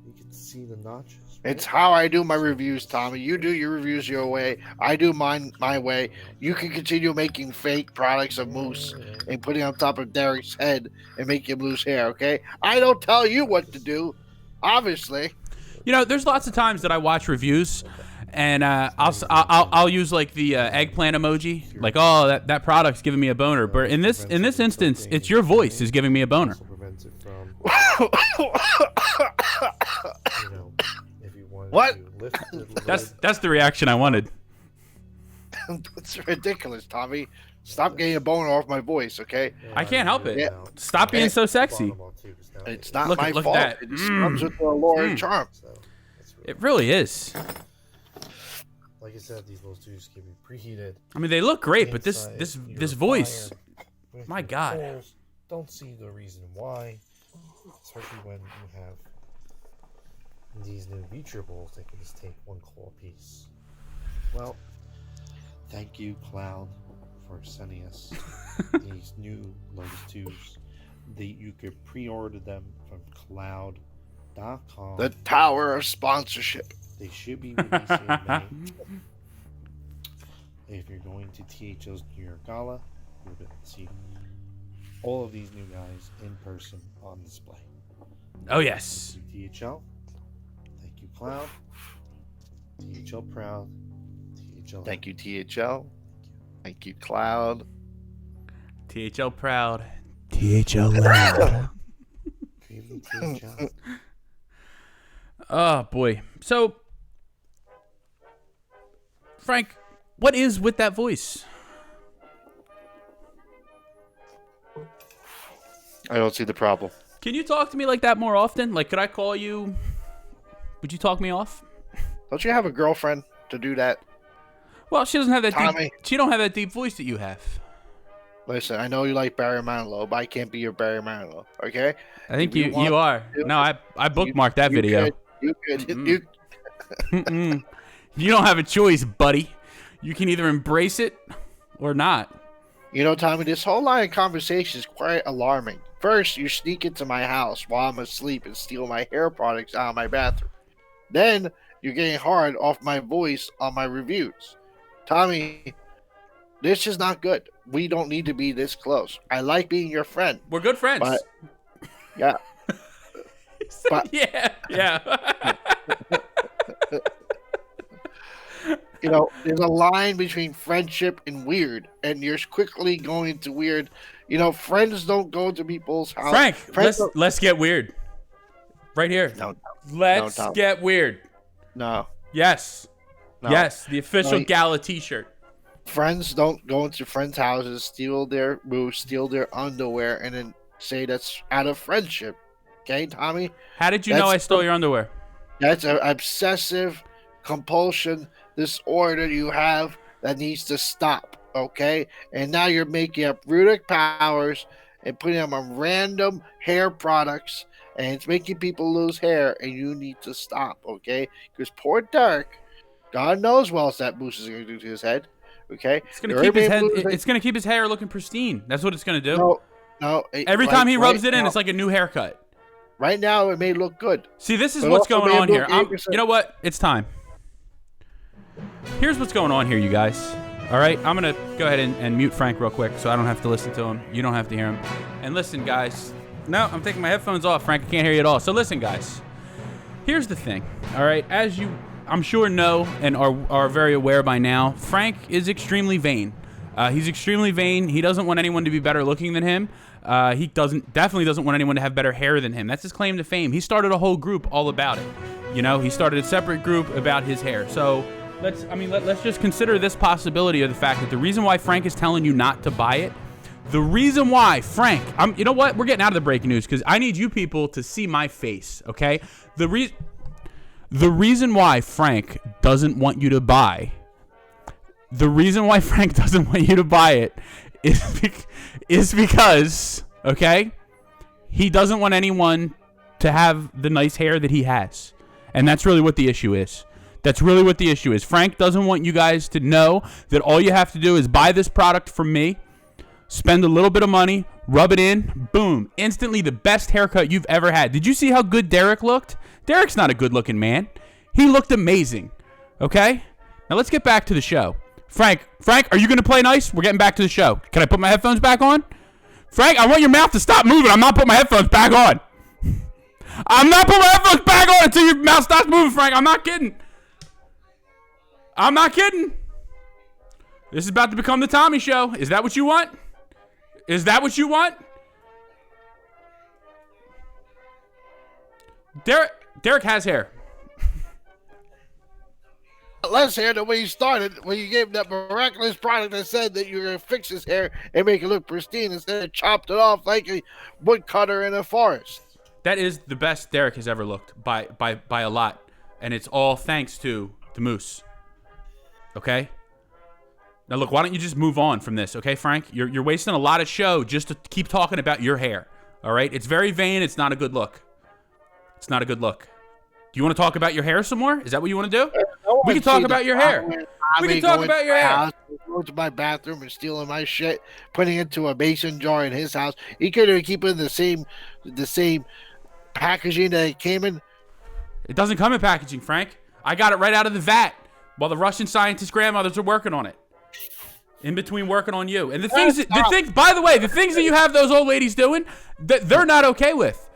Speaker 5: we could see the notches. Right?
Speaker 2: It's how I do my reviews, Tommy. You do your reviews your way. I do mine my way. You can continue making fake products of moose and putting on top of Derek's head and make him lose hair, okay? I don't tell you what to do, obviously.
Speaker 1: You know, there's lots of times that I watch reviews, and I'll use like the eggplant emoji, like, oh, that product's giving me a boner. But in this instance, it's your voice is giving me a boner.
Speaker 2: What?
Speaker 1: That's the reaction I wanted.
Speaker 2: It's ridiculous, Tommy. Stop getting a boner off my voice, okay?
Speaker 1: I can't help it.
Speaker 2: Yeah.
Speaker 1: Stop being so sexy.
Speaker 2: It's not
Speaker 1: Look
Speaker 2: my
Speaker 1: at
Speaker 2: fault.
Speaker 1: that.
Speaker 2: It just comes with the allure and charm.
Speaker 1: It really is.
Speaker 5: Like I said, these Lotus 2s can be preheated.
Speaker 1: I mean, they look great, but this voice,
Speaker 5: With
Speaker 1: my
Speaker 5: your
Speaker 1: God.
Speaker 5: holes. Don't see the reason why, especially when you have these new feature bowls that can just take one claw piece. Well, thank you, Cloud, for sending us these new Lotus 2s. You could pre-order them from cloud.com.
Speaker 2: The tower of sponsorship.
Speaker 5: They should be releasing in May. If you're going to THL's New York Gala, you'll be able to see all of these new guys in person on display.
Speaker 1: Oh yes.
Speaker 5: Thank you, THL. Thank you, Cloud. THL proud. THL.
Speaker 2: Thank you, THL. Thank you, Cloud.
Speaker 1: THL proud. THL loud.
Speaker 5: Creating THL.
Speaker 1: Oh boy. So, Frank, what is with that voice?
Speaker 2: I don't see the problem.
Speaker 1: Can you talk to me like that more often? Like, could I call you? Would you talk me off?
Speaker 2: Don't you have a girlfriend to do that?
Speaker 1: Well, she doesn't have that
Speaker 2: Tommy.
Speaker 1: deep. She don't have that deep voice that you have.
Speaker 2: Listen, I know you like Barry Manilow, but I can't be your Barry Manilow, okay?
Speaker 1: I think
Speaker 2: If
Speaker 1: you are.
Speaker 2: to,
Speaker 1: No, I bookmarked that video.
Speaker 2: You could.
Speaker 1: You don't have a choice, buddy. You can either embrace it or not.
Speaker 2: You know, Tommy, this whole line of conversation is quite alarming. First, you sneak into my house while I'm asleep and steal my hair products out of my bathroom. Then, you're getting hard off my voice on my reviews. Tommy, this is not good. We don't need to be this close. I like being your friend.
Speaker 1: We're good friends.
Speaker 2: But, yeah. But,
Speaker 1: yeah.
Speaker 2: you know, there's a line between friendship and weird, and you're quickly going to weird. You know, friends don't go to people's house.
Speaker 1: Frank,
Speaker 2: Friends
Speaker 1: let's get weird. Right here.
Speaker 2: No.
Speaker 1: Let's
Speaker 2: No,
Speaker 1: get weird.
Speaker 2: No.
Speaker 1: Yes.
Speaker 2: No.
Speaker 1: Yes, the official
Speaker 2: No.
Speaker 1: Gala t-shirt.
Speaker 2: Friends don't go into friends' houses, steal their moves, steal their underwear, and then say that's out of friendship. Okay, Tommy?
Speaker 1: How did you know I stole your underwear?
Speaker 2: That's an obsessive compulsion disorder you have that needs to stop, okay? And now you're making up Rudic powers and putting them on random hair products, and it's making people lose hair, and you need to stop, okay? Because poor Derek, God knows what else that moose is going to do to his head, okay?
Speaker 1: It's gonna keep his head. It's gonna keep his hair looking pristine. That's what it's gonna do.
Speaker 2: No.
Speaker 1: Every time he rubs it in, it's like a new haircut.
Speaker 2: Right now, it may look good.
Speaker 1: See, this is
Speaker 2: But
Speaker 1: what's
Speaker 2: also
Speaker 1: going on
Speaker 2: may
Speaker 1: here.
Speaker 2: look 8%.
Speaker 1: You know what? It's time. Here's what's going on here, you guys. All right, I'm gonna go ahead and mute Frank real quick, so I don't have to listen to him. You don't have to hear him. And listen, guys. No, I'm taking my headphones off, Frank. I can't hear you at all. So listen, guys. Here's the thing. All right, as you, I'm sure, know and are very aware by now, Frank is extremely vain. He's extremely vain. He doesn't want anyone to be better looking than him. He definitely doesn't want anyone to have better hair than him. That's his claim to fame. He started a whole group all about it. You know, he started a separate group about his hair. So let's just consider this possibility of the fact that the reason why Frank is telling you not to buy it, the reason why Frank, you know what? We're getting out of the breaking news because I need you people to see my face. Okay, the reason why Frank doesn't want you to buy. The reason why Frank doesn't want you to buy it is because, okay, he doesn't want anyone to have the nice hair that he has. And that's really what the issue is. That's really what the issue is. Frank doesn't want you guys to know that all you have to do is buy this product from me, spend a little bit of money, rub it in, boom, instantly the best haircut you've ever had. Did you see how good Derek looked? Derek's not a good-looking man. He looked amazing, okay? Now let's get back to the show. Frank, are you going to play nice? We're getting back to the show. Can I put my headphones back on? Frank, I want your mouth to stop moving. I'm not putting my headphones back on. I'm not putting my headphones back on until your mouth stops moving, Frank. I'm not kidding. I'm not kidding. This is about to become the Tommy Show. Is that what you want? Is that what you want? Derek has hair.
Speaker 2: Less hair than when you started, when you gave him that miraculous product that said that you're going to fix his hair and make it look pristine instead of chopped it off like a woodcutter in a forest.
Speaker 1: That is the best Derek has ever looked by a lot. And it's all thanks to the moose. Okay? Now look, why don't you just move on from this, okay, Frank? You're wasting a lot of show just to keep talking about your hair. All right? It's very vain. It's not a good look. It's not a good look. Do you want to talk about your hair some more? Is that what you want to do? We can talk about your hair. We can talk about your hair.
Speaker 2: Going to my bathroom and stealing my shit, putting it into a mason jar in his house. He could have keep it in the same packaging that it came in.
Speaker 1: It doesn't come in packaging, Frank. I got it right out of the vat while the Russian scientist grandmothers are working on it. In between working on you. And the things, by the way, the things that you have those old ladies doing, they're not okay with.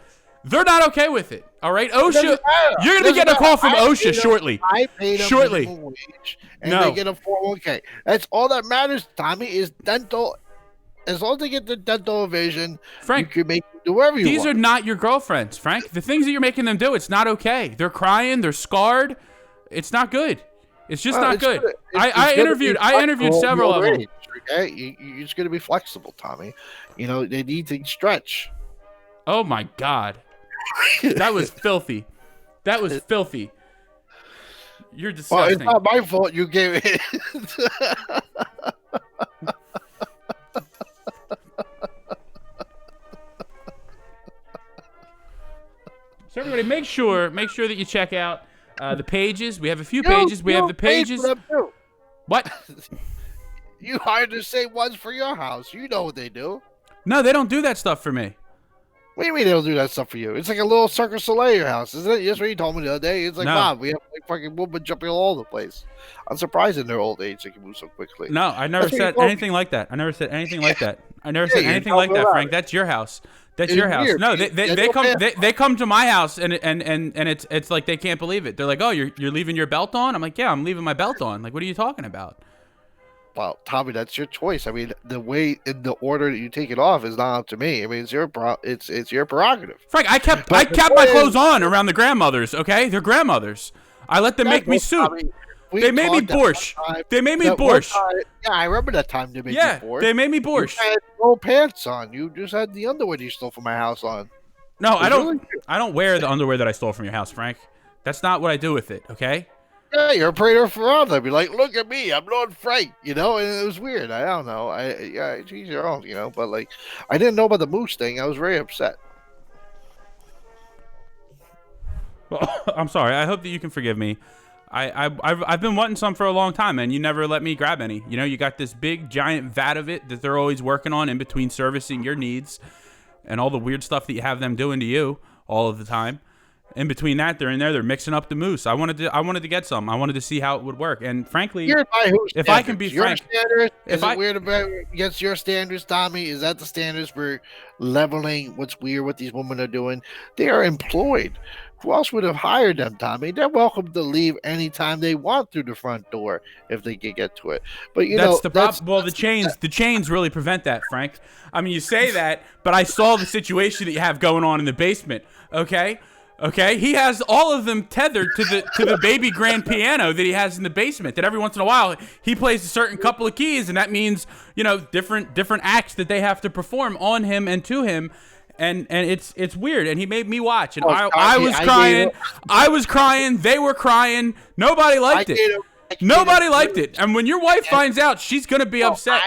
Speaker 1: They're not okay with it. All right, OSHA. You're gonna be getting a call from OSHA shortly.
Speaker 2: I paid them
Speaker 1: shortly.
Speaker 2: minimum wage, and they get a 401k. That's all that matters, Tommy. Is dental. As long as they get the dental vision,
Speaker 1: Frank,
Speaker 2: you can make do whatever you want.
Speaker 1: These are not your girlfriends, Frank. The things that you're making them do, it's not okay. They're crying. They're scarred. It's not good. It's just not good. I interviewed several of them.
Speaker 2: Okay, you're just gonna be flexible, Tommy. You know they need to stretch.
Speaker 1: Oh my God. That was filthy. That was filthy. You're disgusting.
Speaker 2: Well, it's not my fault you gave it.
Speaker 1: So everybody, make sure that you check out the pages. We have a few pages. We have the pages.
Speaker 2: What? You hired the same ones for your house. You know what they do.
Speaker 1: No, they don't do that stuff for me.
Speaker 2: What do you mean they don't do that stuff for you? It's like a little Cirque du Soleil at your house, isn't it? That's what you told me the other day. It's like,
Speaker 1: No.
Speaker 2: Mom, we have like fucking women jumping all over the place. I'm surprised in their old age they can move so quickly.
Speaker 1: No, I never
Speaker 2: That's what you
Speaker 1: said
Speaker 2: told me.
Speaker 1: anything like that. I never said anything like that. I never said
Speaker 2: you
Speaker 1: anything
Speaker 2: told
Speaker 1: like
Speaker 2: me
Speaker 1: that,
Speaker 2: about
Speaker 1: Frank.
Speaker 2: it.
Speaker 1: That's your house. That's
Speaker 2: It's
Speaker 1: your house.
Speaker 2: weird.
Speaker 1: No,
Speaker 2: Yeah,
Speaker 1: they
Speaker 2: no
Speaker 1: come
Speaker 2: pants.
Speaker 1: they come to my house and it's like they can't believe it. They're like, "Oh, you're leaving your belt on?" I'm like, "Yeah, I'm leaving my belt on." Like, "What are you talking about?"
Speaker 2: Well, Tommy, that's your choice. I mean, the way in the order that you take it off is not up to me. I mean, it's your it's your prerogative.
Speaker 1: Frank, I kept
Speaker 2: But the
Speaker 1: my
Speaker 2: point
Speaker 1: clothes
Speaker 2: is-
Speaker 1: on around the grandmothers, okay? They're grandmothers. I let them make me soup. They made me borscht. They made me borscht.
Speaker 2: Yeah, I remember that time they made
Speaker 1: Yeah,
Speaker 2: you borscht.
Speaker 1: they made me
Speaker 2: You
Speaker 1: borscht.
Speaker 2: had no pants on. You just had the underwear you stole from my house on.
Speaker 1: No, I
Speaker 2: It's
Speaker 1: don't.
Speaker 2: really-
Speaker 1: I don't wear the underwear that I stole from your house, Frank. That's not what I do with it. Okay.
Speaker 2: Yeah, you're a prater for all. They'd be like, "Look at me, I'm Lord Frank," and it was weird. I don't know. Yeah, she's your own, but like, I didn't know about the moose thing. I was very upset.
Speaker 1: Well, I'm sorry. I hope that you can forgive me. I've been wanting some for a long time, and you never let me grab any. You got this big giant vat of it that they're always working on in between servicing your needs, and all the weird stuff that you have them doing to you all of the time. In between that, they're in there. They're mixing up the moose. I wanted to get some. I wanted to see how it would work. And frankly,
Speaker 2: You're by whose
Speaker 1: if I can be
Speaker 2: standards?
Speaker 1: frank,
Speaker 2: Your standards?
Speaker 1: if
Speaker 2: Is
Speaker 1: I-
Speaker 2: it weird about against your standards, Tommy? Is that the standards for leveling what's weird what these women are doing? They are employed. Who else would have hired them, Tommy? They're welcome to leave anytime they want through the front door if they can get to it. But
Speaker 1: that's the problem. Well, the chains really prevent that, Frank. I mean, you say that, but I saw the situation that you have going on in the basement. Okay, he has all of them tethered to the baby grand piano that he has in the basement. That every once in a while he plays a certain couple of keys, and that means different acts that they have to perform on him and to him, and it's weird. And he made me watch, and I was crying. I was crying. They were crying. Nobody liked it. Nobody liked it. And when your wife finds out, she's gonna be upset.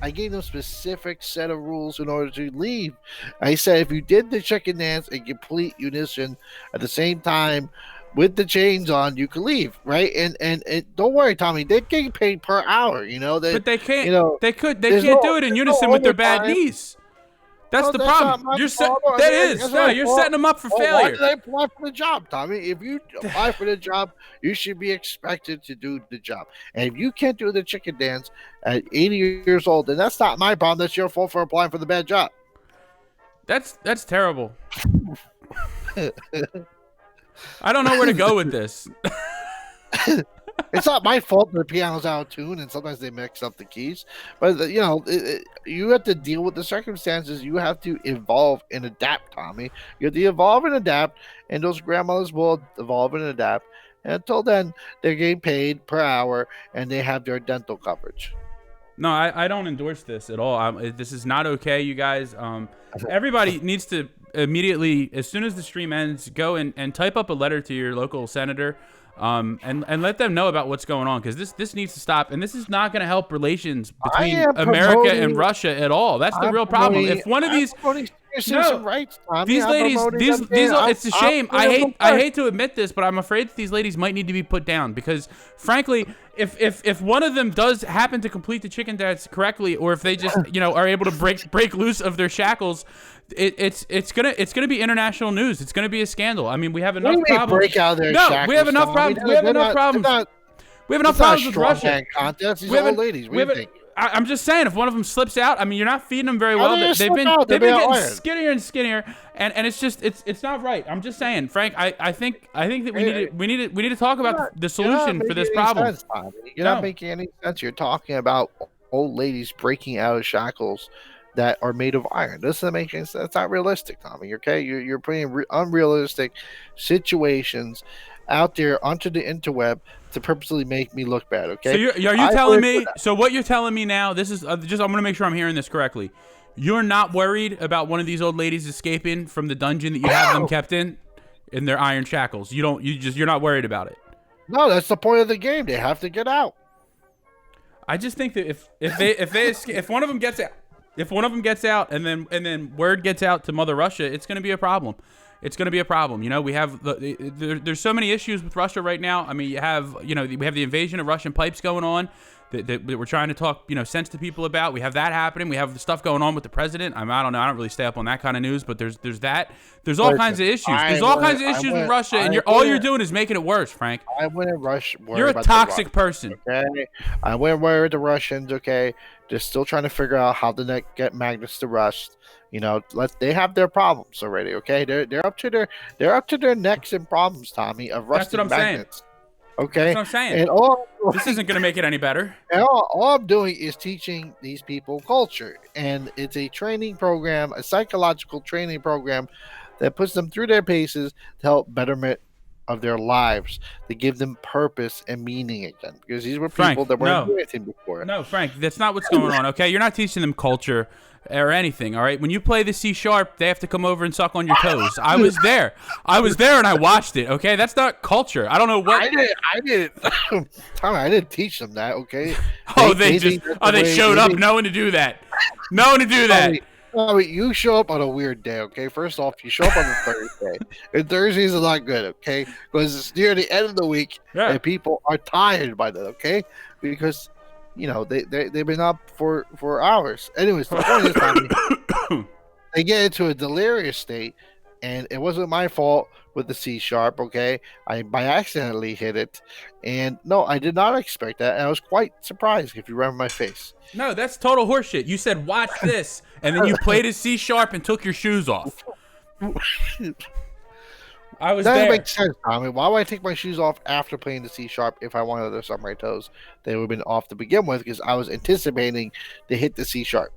Speaker 2: I gave them specific set of rules in order to leave. I said if you did the chicken dance in complete unison at the same time with the chains on, you could leave, right? And don't worry, Tommy, they're getting paid per hour.
Speaker 1: But they can't. They can't
Speaker 2: there's
Speaker 1: do it in unison with their bad
Speaker 2: overtime.
Speaker 1: knees. That's
Speaker 2: Well,
Speaker 1: the
Speaker 2: that's
Speaker 1: problem.
Speaker 2: not my
Speaker 1: You're
Speaker 2: fault.
Speaker 1: that
Speaker 2: That's
Speaker 1: is.
Speaker 2: not
Speaker 1: No,
Speaker 2: my
Speaker 1: you're
Speaker 2: fault.
Speaker 1: setting them up for
Speaker 2: Why
Speaker 1: failure.
Speaker 2: did I apply for the job, Tommy? If you apply for the job, you should be expected to do the job. And if you can't do the chicken dance at 80 years old, then that's not my problem. That's your fault for applying for the bad job.
Speaker 1: That's terrible. I don't know where to go with this.
Speaker 2: It's not my fault that the piano's out of tune and sometimes they mix up the keys. But, you have to deal with the circumstances. You have to evolve and adapt, Tommy. You have to evolve and adapt, and those grandmothers will evolve and adapt. And until then, they're getting paid per hour and they have their dental coverage.
Speaker 1: No, I don't endorse this at all. This is not okay, you guys. Everybody needs to immediately, as soon as the stream ends, go and type up a letter to your local senator. And let them know about what's going on, because this needs to stop, and this is not going to help relations between America and Russia at all. That's the real problem. If one of these
Speaker 2: rights, Tommy.
Speaker 1: these ladies, these it's a shame. I hate to admit this, but I'm afraid that these ladies might need to be put down, because frankly, if one of them does happen to complete the chicken dance correctly, or if they just are able to break loose of their shackles, it's gonna be international news. It's gonna be a scandal. I mean, we have enough problems.
Speaker 2: Break out their
Speaker 1: No,
Speaker 2: shackles,
Speaker 1: we have enough
Speaker 2: Tommy.
Speaker 1: problems. We have enough problems. We have enough problems with Russia.
Speaker 2: Contest. These
Speaker 1: We
Speaker 2: old
Speaker 1: haven't-
Speaker 2: ladies. What
Speaker 1: we
Speaker 2: do you
Speaker 1: haven't-
Speaker 2: think?
Speaker 1: I'm just saying, if one of them slips out, I mean, you're not feeding them very well.
Speaker 2: they
Speaker 1: They've
Speaker 2: slip
Speaker 1: been
Speaker 2: out?
Speaker 1: they've
Speaker 2: They'll
Speaker 1: been
Speaker 2: be
Speaker 1: getting
Speaker 2: ironed.
Speaker 1: skinnier and skinnier, and it's just it's not right. I'm just saying, Frank. I think that we need to talk about the solution for this problem.
Speaker 2: You're not making any sense. You're talking about old ladies breaking out of shackles that are made of iron. This doesn't make any sense. That's not realistic, Tommy. Okay, you're putting unrealistic situations out there onto the interweb to purposely make me look bad. Okay.
Speaker 1: So are you telling me? So what you're telling me now? This is just. I'm gonna make sure I'm hearing this correctly. You're not worried about one of these old ladies escaping from the dungeon that you have them kept in their iron shackles. You're not worried about it.
Speaker 2: No, that's the point of the game. They have to get out.
Speaker 1: I just think that if one of them gets out, and then word gets out to Mother Russia, it's going to be a problem. It's going to be a problem. We have there's so many issues with Russia right now. I mean, we have the invasion of Russian pipes going on. that we're trying to talk, sense to people about. We have that happening. We have the stuff going on with the president. I don't know. I don't really stay up on that kind of news, but there's that. There's all kinds of issues. There's all kinds of issues with Russia, and all you're doing is making it worse, Frank.
Speaker 2: I wouldn't worry
Speaker 1: You're a
Speaker 2: about
Speaker 1: toxic person.
Speaker 2: Okay, I wouldn't worry with the Russians. Okay, they're still trying to figure out how to get magnets to rust. They have their problems already. Okay, they're up to their necks in problems, Tommy, of rusting
Speaker 1: That's what I'm
Speaker 2: magnets. Saying. Okay,
Speaker 1: that's what I'm saying.
Speaker 2: And
Speaker 1: this isn't going to make it any better.
Speaker 2: And all I'm doing is teaching these people culture, and it's a training program, a psychological training program that puts them through their paces to help betterment of their lives, to give them purpose and meaning again. Because these were people that weren't doing anything before.
Speaker 1: No, Frank, that's not what's going on. Okay, you're not teaching them culture or anything. All right, when you play the C sharp, they have to come over and suck on your toes. I was there, and I watched it. Okay, that's not culture. I don't know what.
Speaker 2: I didn't. Tommy, I didn't teach them that. Okay.
Speaker 1: They showed up knowing to do that.
Speaker 2: You show up on a weird day, okay? First off, you show up on a Thursday. And Thursdays are not good, okay? Because it's near the end of the week, and people are tired by that, okay? Because, they've been up for hours. Anyways, the point is, Tommy, they get into a delirious state, and it wasn't my fault with the C sharp, okay? I by accidentally hit it, and no, I did not expect that, and I was quite surprised if you remember my face.
Speaker 1: No, that's total horseshit. You said, watch this, and then you played a C sharp and took your shoes off. I was there.
Speaker 2: That makes sense, Tommy. Why would I take my shoes off after playing the C sharp if I wanted to suck my toes? They would have been off to begin with because I was anticipating to hit the C sharp.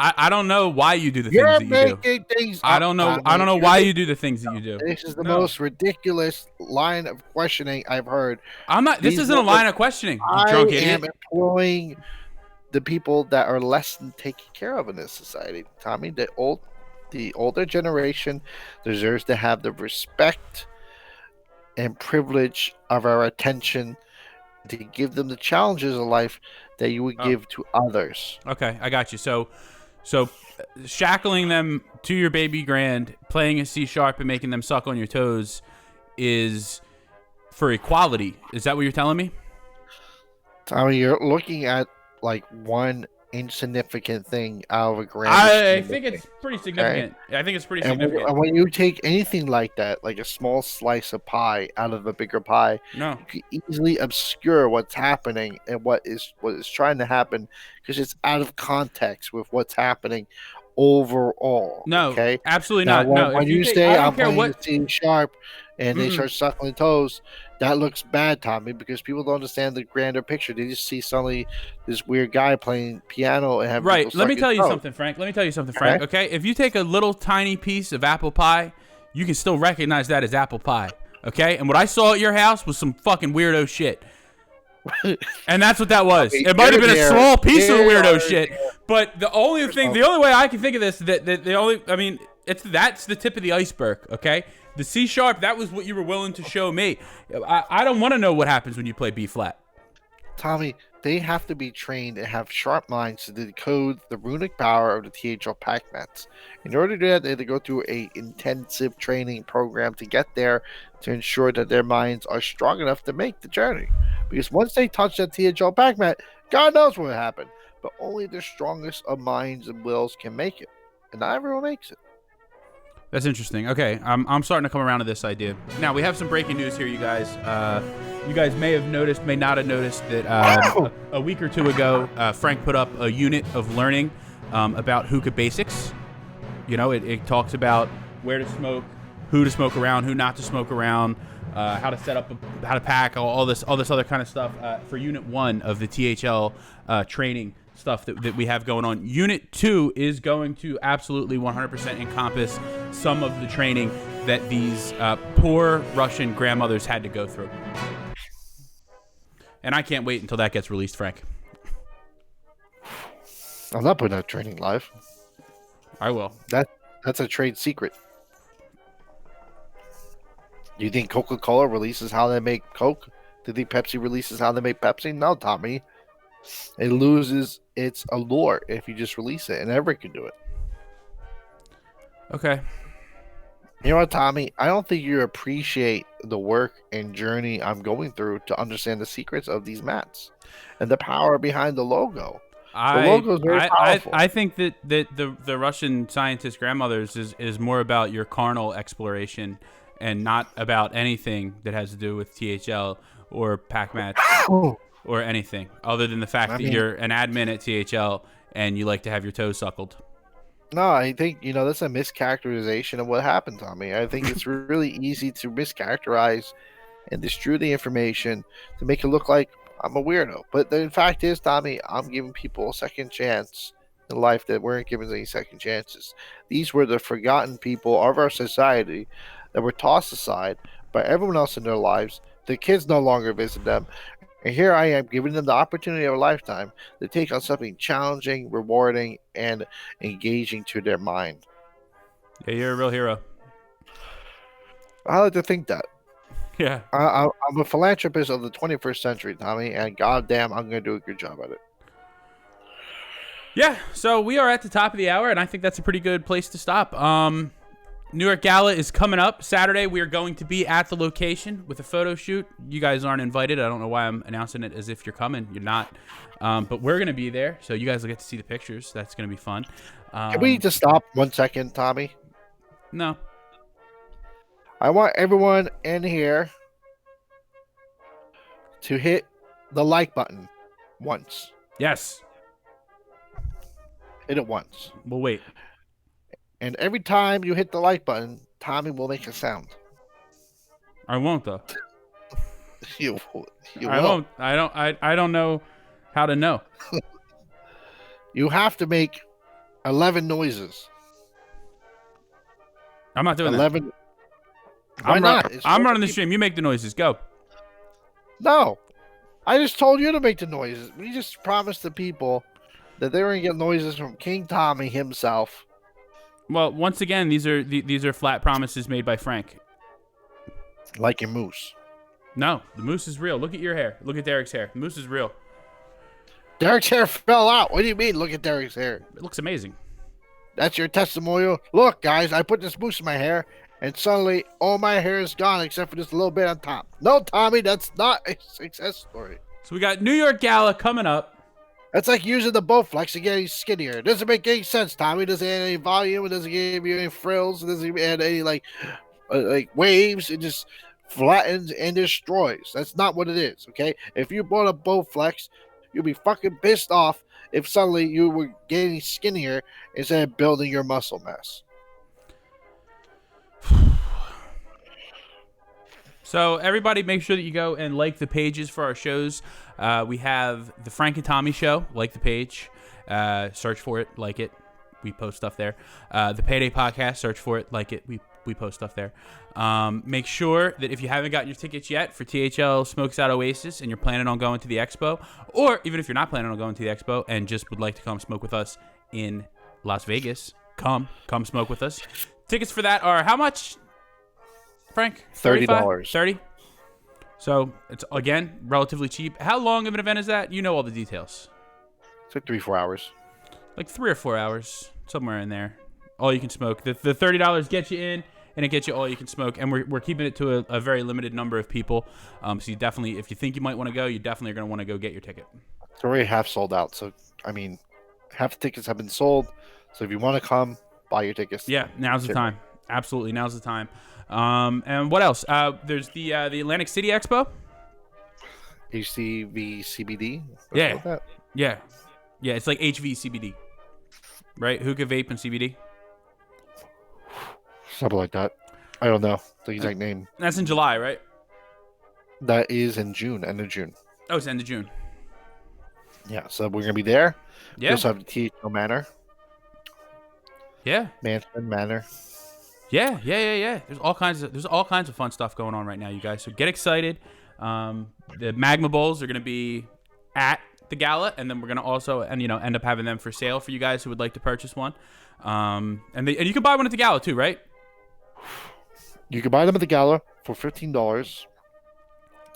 Speaker 1: I don't know why you do the things that you do. I don't know why you do the things that you do.
Speaker 2: This is the most ridiculous line of questioning I've heard.
Speaker 1: This isn't a line of questioning, you drunk idiot.
Speaker 2: I am employing the people that are less than taken care of in this society, Tommy. The older generation deserves to have the respect and privilege of our attention to give them the challenges of life that you would give to others.
Speaker 1: Okay, I got you. So shackling them to your baby grand, playing a C sharp and making them suck on your toes is for equality. Is that what you're telling me?
Speaker 2: Tommy, you're looking at like one insignificant thing out of a grand.
Speaker 1: I think it's pretty significant. Okay? I think it's pretty significant.
Speaker 2: And when you take anything like that, like a small slice of pie out of a bigger pie, you can easily obscure what's happening and what is trying to happen because it's out of context with what's happening overall.
Speaker 1: No,
Speaker 2: okay?
Speaker 1: Absolutely
Speaker 2: now,
Speaker 1: not.
Speaker 2: When you say I'm playing the C sharp and they start suckling toes, that looks bad, Tommy, because people don't understand the grander picture. They just see suddenly this weird guy playing piano and have
Speaker 1: Let me tell you something, Frank. Okay, if you take a little tiny piece of apple pie, you can still recognize that as apple pie. Okay, and what I saw at your house was some fucking weirdo shit. And that's what that was. It might have been a small piece of weirdo shit, but the only way I can think of this, that's the tip of the iceberg. Okay, the C sharp, that was what you were willing to show me. I don't want to know what happens when you play B flat.
Speaker 2: Tommy, they have to be trained and have sharp minds to decode the runic power of the THL pack-mats. In order to do that, they have to go through a intensive training program to get there to ensure that their minds are strong enough to make the journey. Because once they touch that THL pack-mat, God knows what will happen. But only the strongest of minds and wills can make it. And not everyone makes it.
Speaker 1: That's interesting. Okay, I'm starting to come around to this idea. Now, we have some breaking news here, you guys. You guys may have noticed, may not have noticed that a week or two ago, Frank put up a unit of learning about hookah basics. It talks about where to smoke, who to smoke around, who not to smoke around, how to set up, how to pack, all this other kind of stuff for Unit 1 of the THL training stuff that we have going on. Unit 2 is going to absolutely 100% encompass some of the training that these poor Russian grandmothers had to go through. And I can't wait until that gets released, Frank.
Speaker 2: I'm not putting that training live.
Speaker 1: I will.
Speaker 2: That's a trade secret. Do you think Coca-Cola releases how they make Coke? Do you think Pepsi releases how they make Pepsi? No, Tommy. It loses its allure if you just release it, and everyone can do it.
Speaker 1: Okay.
Speaker 2: You know what, Tommy? I don't think you appreciate the work and journey I'm going through to understand the secrets of these mats and the power behind the logo. The
Speaker 3: I
Speaker 2: logo is very
Speaker 3: I I,
Speaker 2: powerful.
Speaker 3: I think that the Russian scientist grandmothers is more about your carnal exploration and not about anything that has to do with THL or pack mats or anything other than the fact
Speaker 2: I
Speaker 3: that
Speaker 2: mean,
Speaker 3: you're an admin at THL and you like to have your toes suckled.
Speaker 2: no, I think, that's a mischaracterization of what happened, Tommy. I think it's really easy to mischaracterize and distort the information to make it look like I'm a weirdo. But the fact is, Tommy, I'm giving people a second chance in life that weren't given any second chances. These were the forgotten people of our society that were tossed aside by everyone else in their lives. The kids no longer visit them. And here I am giving them the opportunity of a lifetime to take on something challenging, rewarding, and engaging to their mind.
Speaker 3: Yeah, you're a real hero.
Speaker 2: I like to think that.
Speaker 3: Yeah.
Speaker 2: I'm a philanthropist of the 21st century, Tommy, and goddamn, I'm going to do a good job at it.
Speaker 3: Yeah, so we are at the top of the hour, and I think that's a pretty good place to stop. New York Gala is coming up Saturday. We are going to be at the location with a photo shoot. You guys aren't invited. I don't know why I'm announcing it as if you're coming. You're not. But we're going to be there, so you guys will get to see the pictures. That's going to be fun.
Speaker 2: Can we just stop 1 second, Tommy?
Speaker 3: No.
Speaker 2: I want everyone in here to hit the like button once.
Speaker 3: Yes.
Speaker 2: Hit it once.
Speaker 3: We'll wait.
Speaker 2: And every time you hit the like button, Tommy will make a sound.
Speaker 3: I won't, though.
Speaker 2: You
Speaker 3: I
Speaker 2: will.
Speaker 3: won't. I don't know how to know.
Speaker 2: You have to make 11 noises.
Speaker 3: I'm not doing
Speaker 2: 11.
Speaker 3: that.
Speaker 2: Why not?
Speaker 3: I'm running the stream. You make the noises. Go.
Speaker 2: No. I just told you to make the noises. We just promised the people that they were going to get noises from King Tommy himself.
Speaker 3: Well, once again, these are flat promises made by Frank.
Speaker 2: Like a moose.
Speaker 3: No, the moose is real. Look at your hair. Look at Derek's hair. The moose is real.
Speaker 2: Derek's hair fell out. What do you mean? Look at Derek's hair.
Speaker 3: It looks amazing.
Speaker 2: That's your testimonial. Look, guys, I put this moose in my hair, and suddenly all my hair is gone except for just a little bit on top. No, Tommy, that's not a success story.
Speaker 3: So we got New York Gala coming up.
Speaker 2: That's like using the Bowflex to get any skinnier. It doesn't make any sense, Tommy. It doesn't add any volume. It doesn't give you any frills. It doesn't add any like waves. It just flattens and destroys. That's not what it is, okay? If you bought a Bowflex, you'd be fucking pissed off if suddenly you were getting skinnier instead of building your muscle mass.
Speaker 3: So everybody make sure that you go and like the pages for our shows. We have the Frank and Tommy Show. Like the page. Search for it. Like it. We post stuff there. The Payday Podcast. Search for it. Like it. We post stuff there. Make sure that if you haven't gotten your tickets yet for THL Smokes Out Oasis and you're planning on going to the expo, or even if you're not planning on going to the expo and just would like to come smoke with us in Las Vegas, come smoke with us. Tickets for that are how much, Frank?
Speaker 2: $30.
Speaker 3: 30. So it's again relatively cheap. How long of an event is that? You know all the details.
Speaker 2: It's like 3-4 hours.
Speaker 3: Like 3 or 4 hours, somewhere in there. All you can smoke. The $30 gets you in, and it gets you all you can smoke. And we're keeping it to a very limited number of people. So you definitely, if you think you might want to go, you definitely are going to want to go get your ticket.
Speaker 2: It's already half sold out. So, I mean, half the tickets have been sold. So if you want to come, buy your tickets.
Speaker 3: Yeah, now's the time. Absolutely, now's the time. And what else? There's the Atlantic City Expo.
Speaker 2: HCV CBD.
Speaker 3: Yeah. Yeah, it's like HVCBD. Right? Hookah, vape, and CBD.
Speaker 2: Something like that. I don't know the exact name.
Speaker 3: That's in July, right?
Speaker 2: That is in June, end of June.
Speaker 3: Oh, it's end of June.
Speaker 2: Yeah, so we're gonna be there.
Speaker 3: Yeah.
Speaker 2: We also have the THL Manor.
Speaker 3: Yeah.
Speaker 2: Mansion Manor.
Speaker 3: Yeah. There's all kinds of fun stuff going on right now, you guys. So get excited. The Magma Bowls are gonna be at the gala, and then we're gonna also end up having them for sale for you guys who would like to purchase one. And you can buy one at the gala too, right?
Speaker 2: You can buy them at the gala for $15.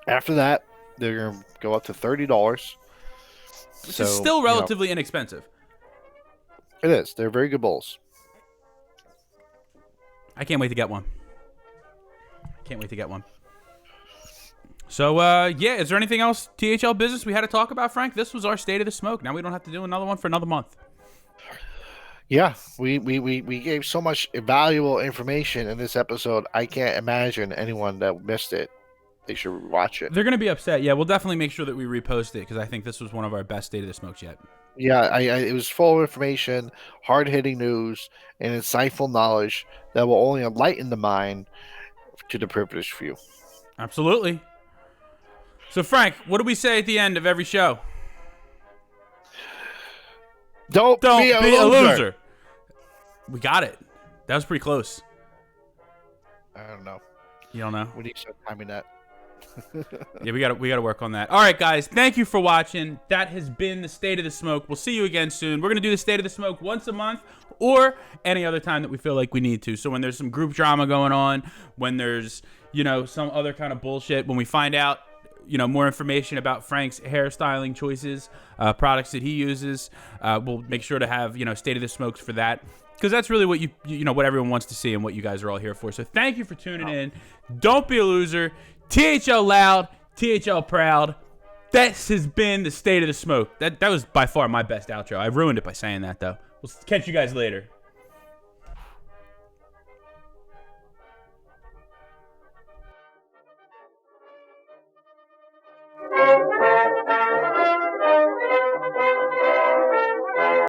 Speaker 2: After that, they're gonna go up to $30.
Speaker 3: Which is still relatively inexpensive.
Speaker 2: It is. They're very good bowls.
Speaker 3: I can't wait to get one. Can't wait to get one. So, yeah, is there anything else THL business we had to talk about, Frank? This was our State of the Smoke. Now we don't have to do another one for another month.
Speaker 2: Yeah, we gave so much valuable information in this episode. I can't imagine anyone that missed it. They should watch it.
Speaker 3: They're going to be upset. Yeah, we'll definitely make sure that we repost it because I think this was one of our best State of the Smokes yet.
Speaker 2: Yeah, it was full of information, hard-hitting news, and insightful knowledge that will only enlighten the mind to the privileged few.
Speaker 3: Absolutely. So, Frank, what do we say at the end of every show?
Speaker 2: Don't be a loser.
Speaker 3: We got it. That was pretty close.
Speaker 2: I don't know.
Speaker 3: You don't know?
Speaker 2: We need to start timing that.
Speaker 3: Yeah, we got to work on that. All right, guys, thank you for watching. That has been the State of the Smoke. We'll see you again soon. We're going to do the State of the Smoke once a month or any other time that we feel like we need to. So when there's some group drama going on, when there's, some other kind of bullshit, when we find out, more information about Frank's hairstyling choices, products that he uses, we'll make sure to have, State of the Smokes for that. Because that's really what what everyone wants to see and what you guys are all here for. So thank you for tuning in. Don't be a loser. THL loud, THL proud. This has been the State of the Smoke. That was by far my best outro. I ruined it by saying that, though. We'll catch you guys later.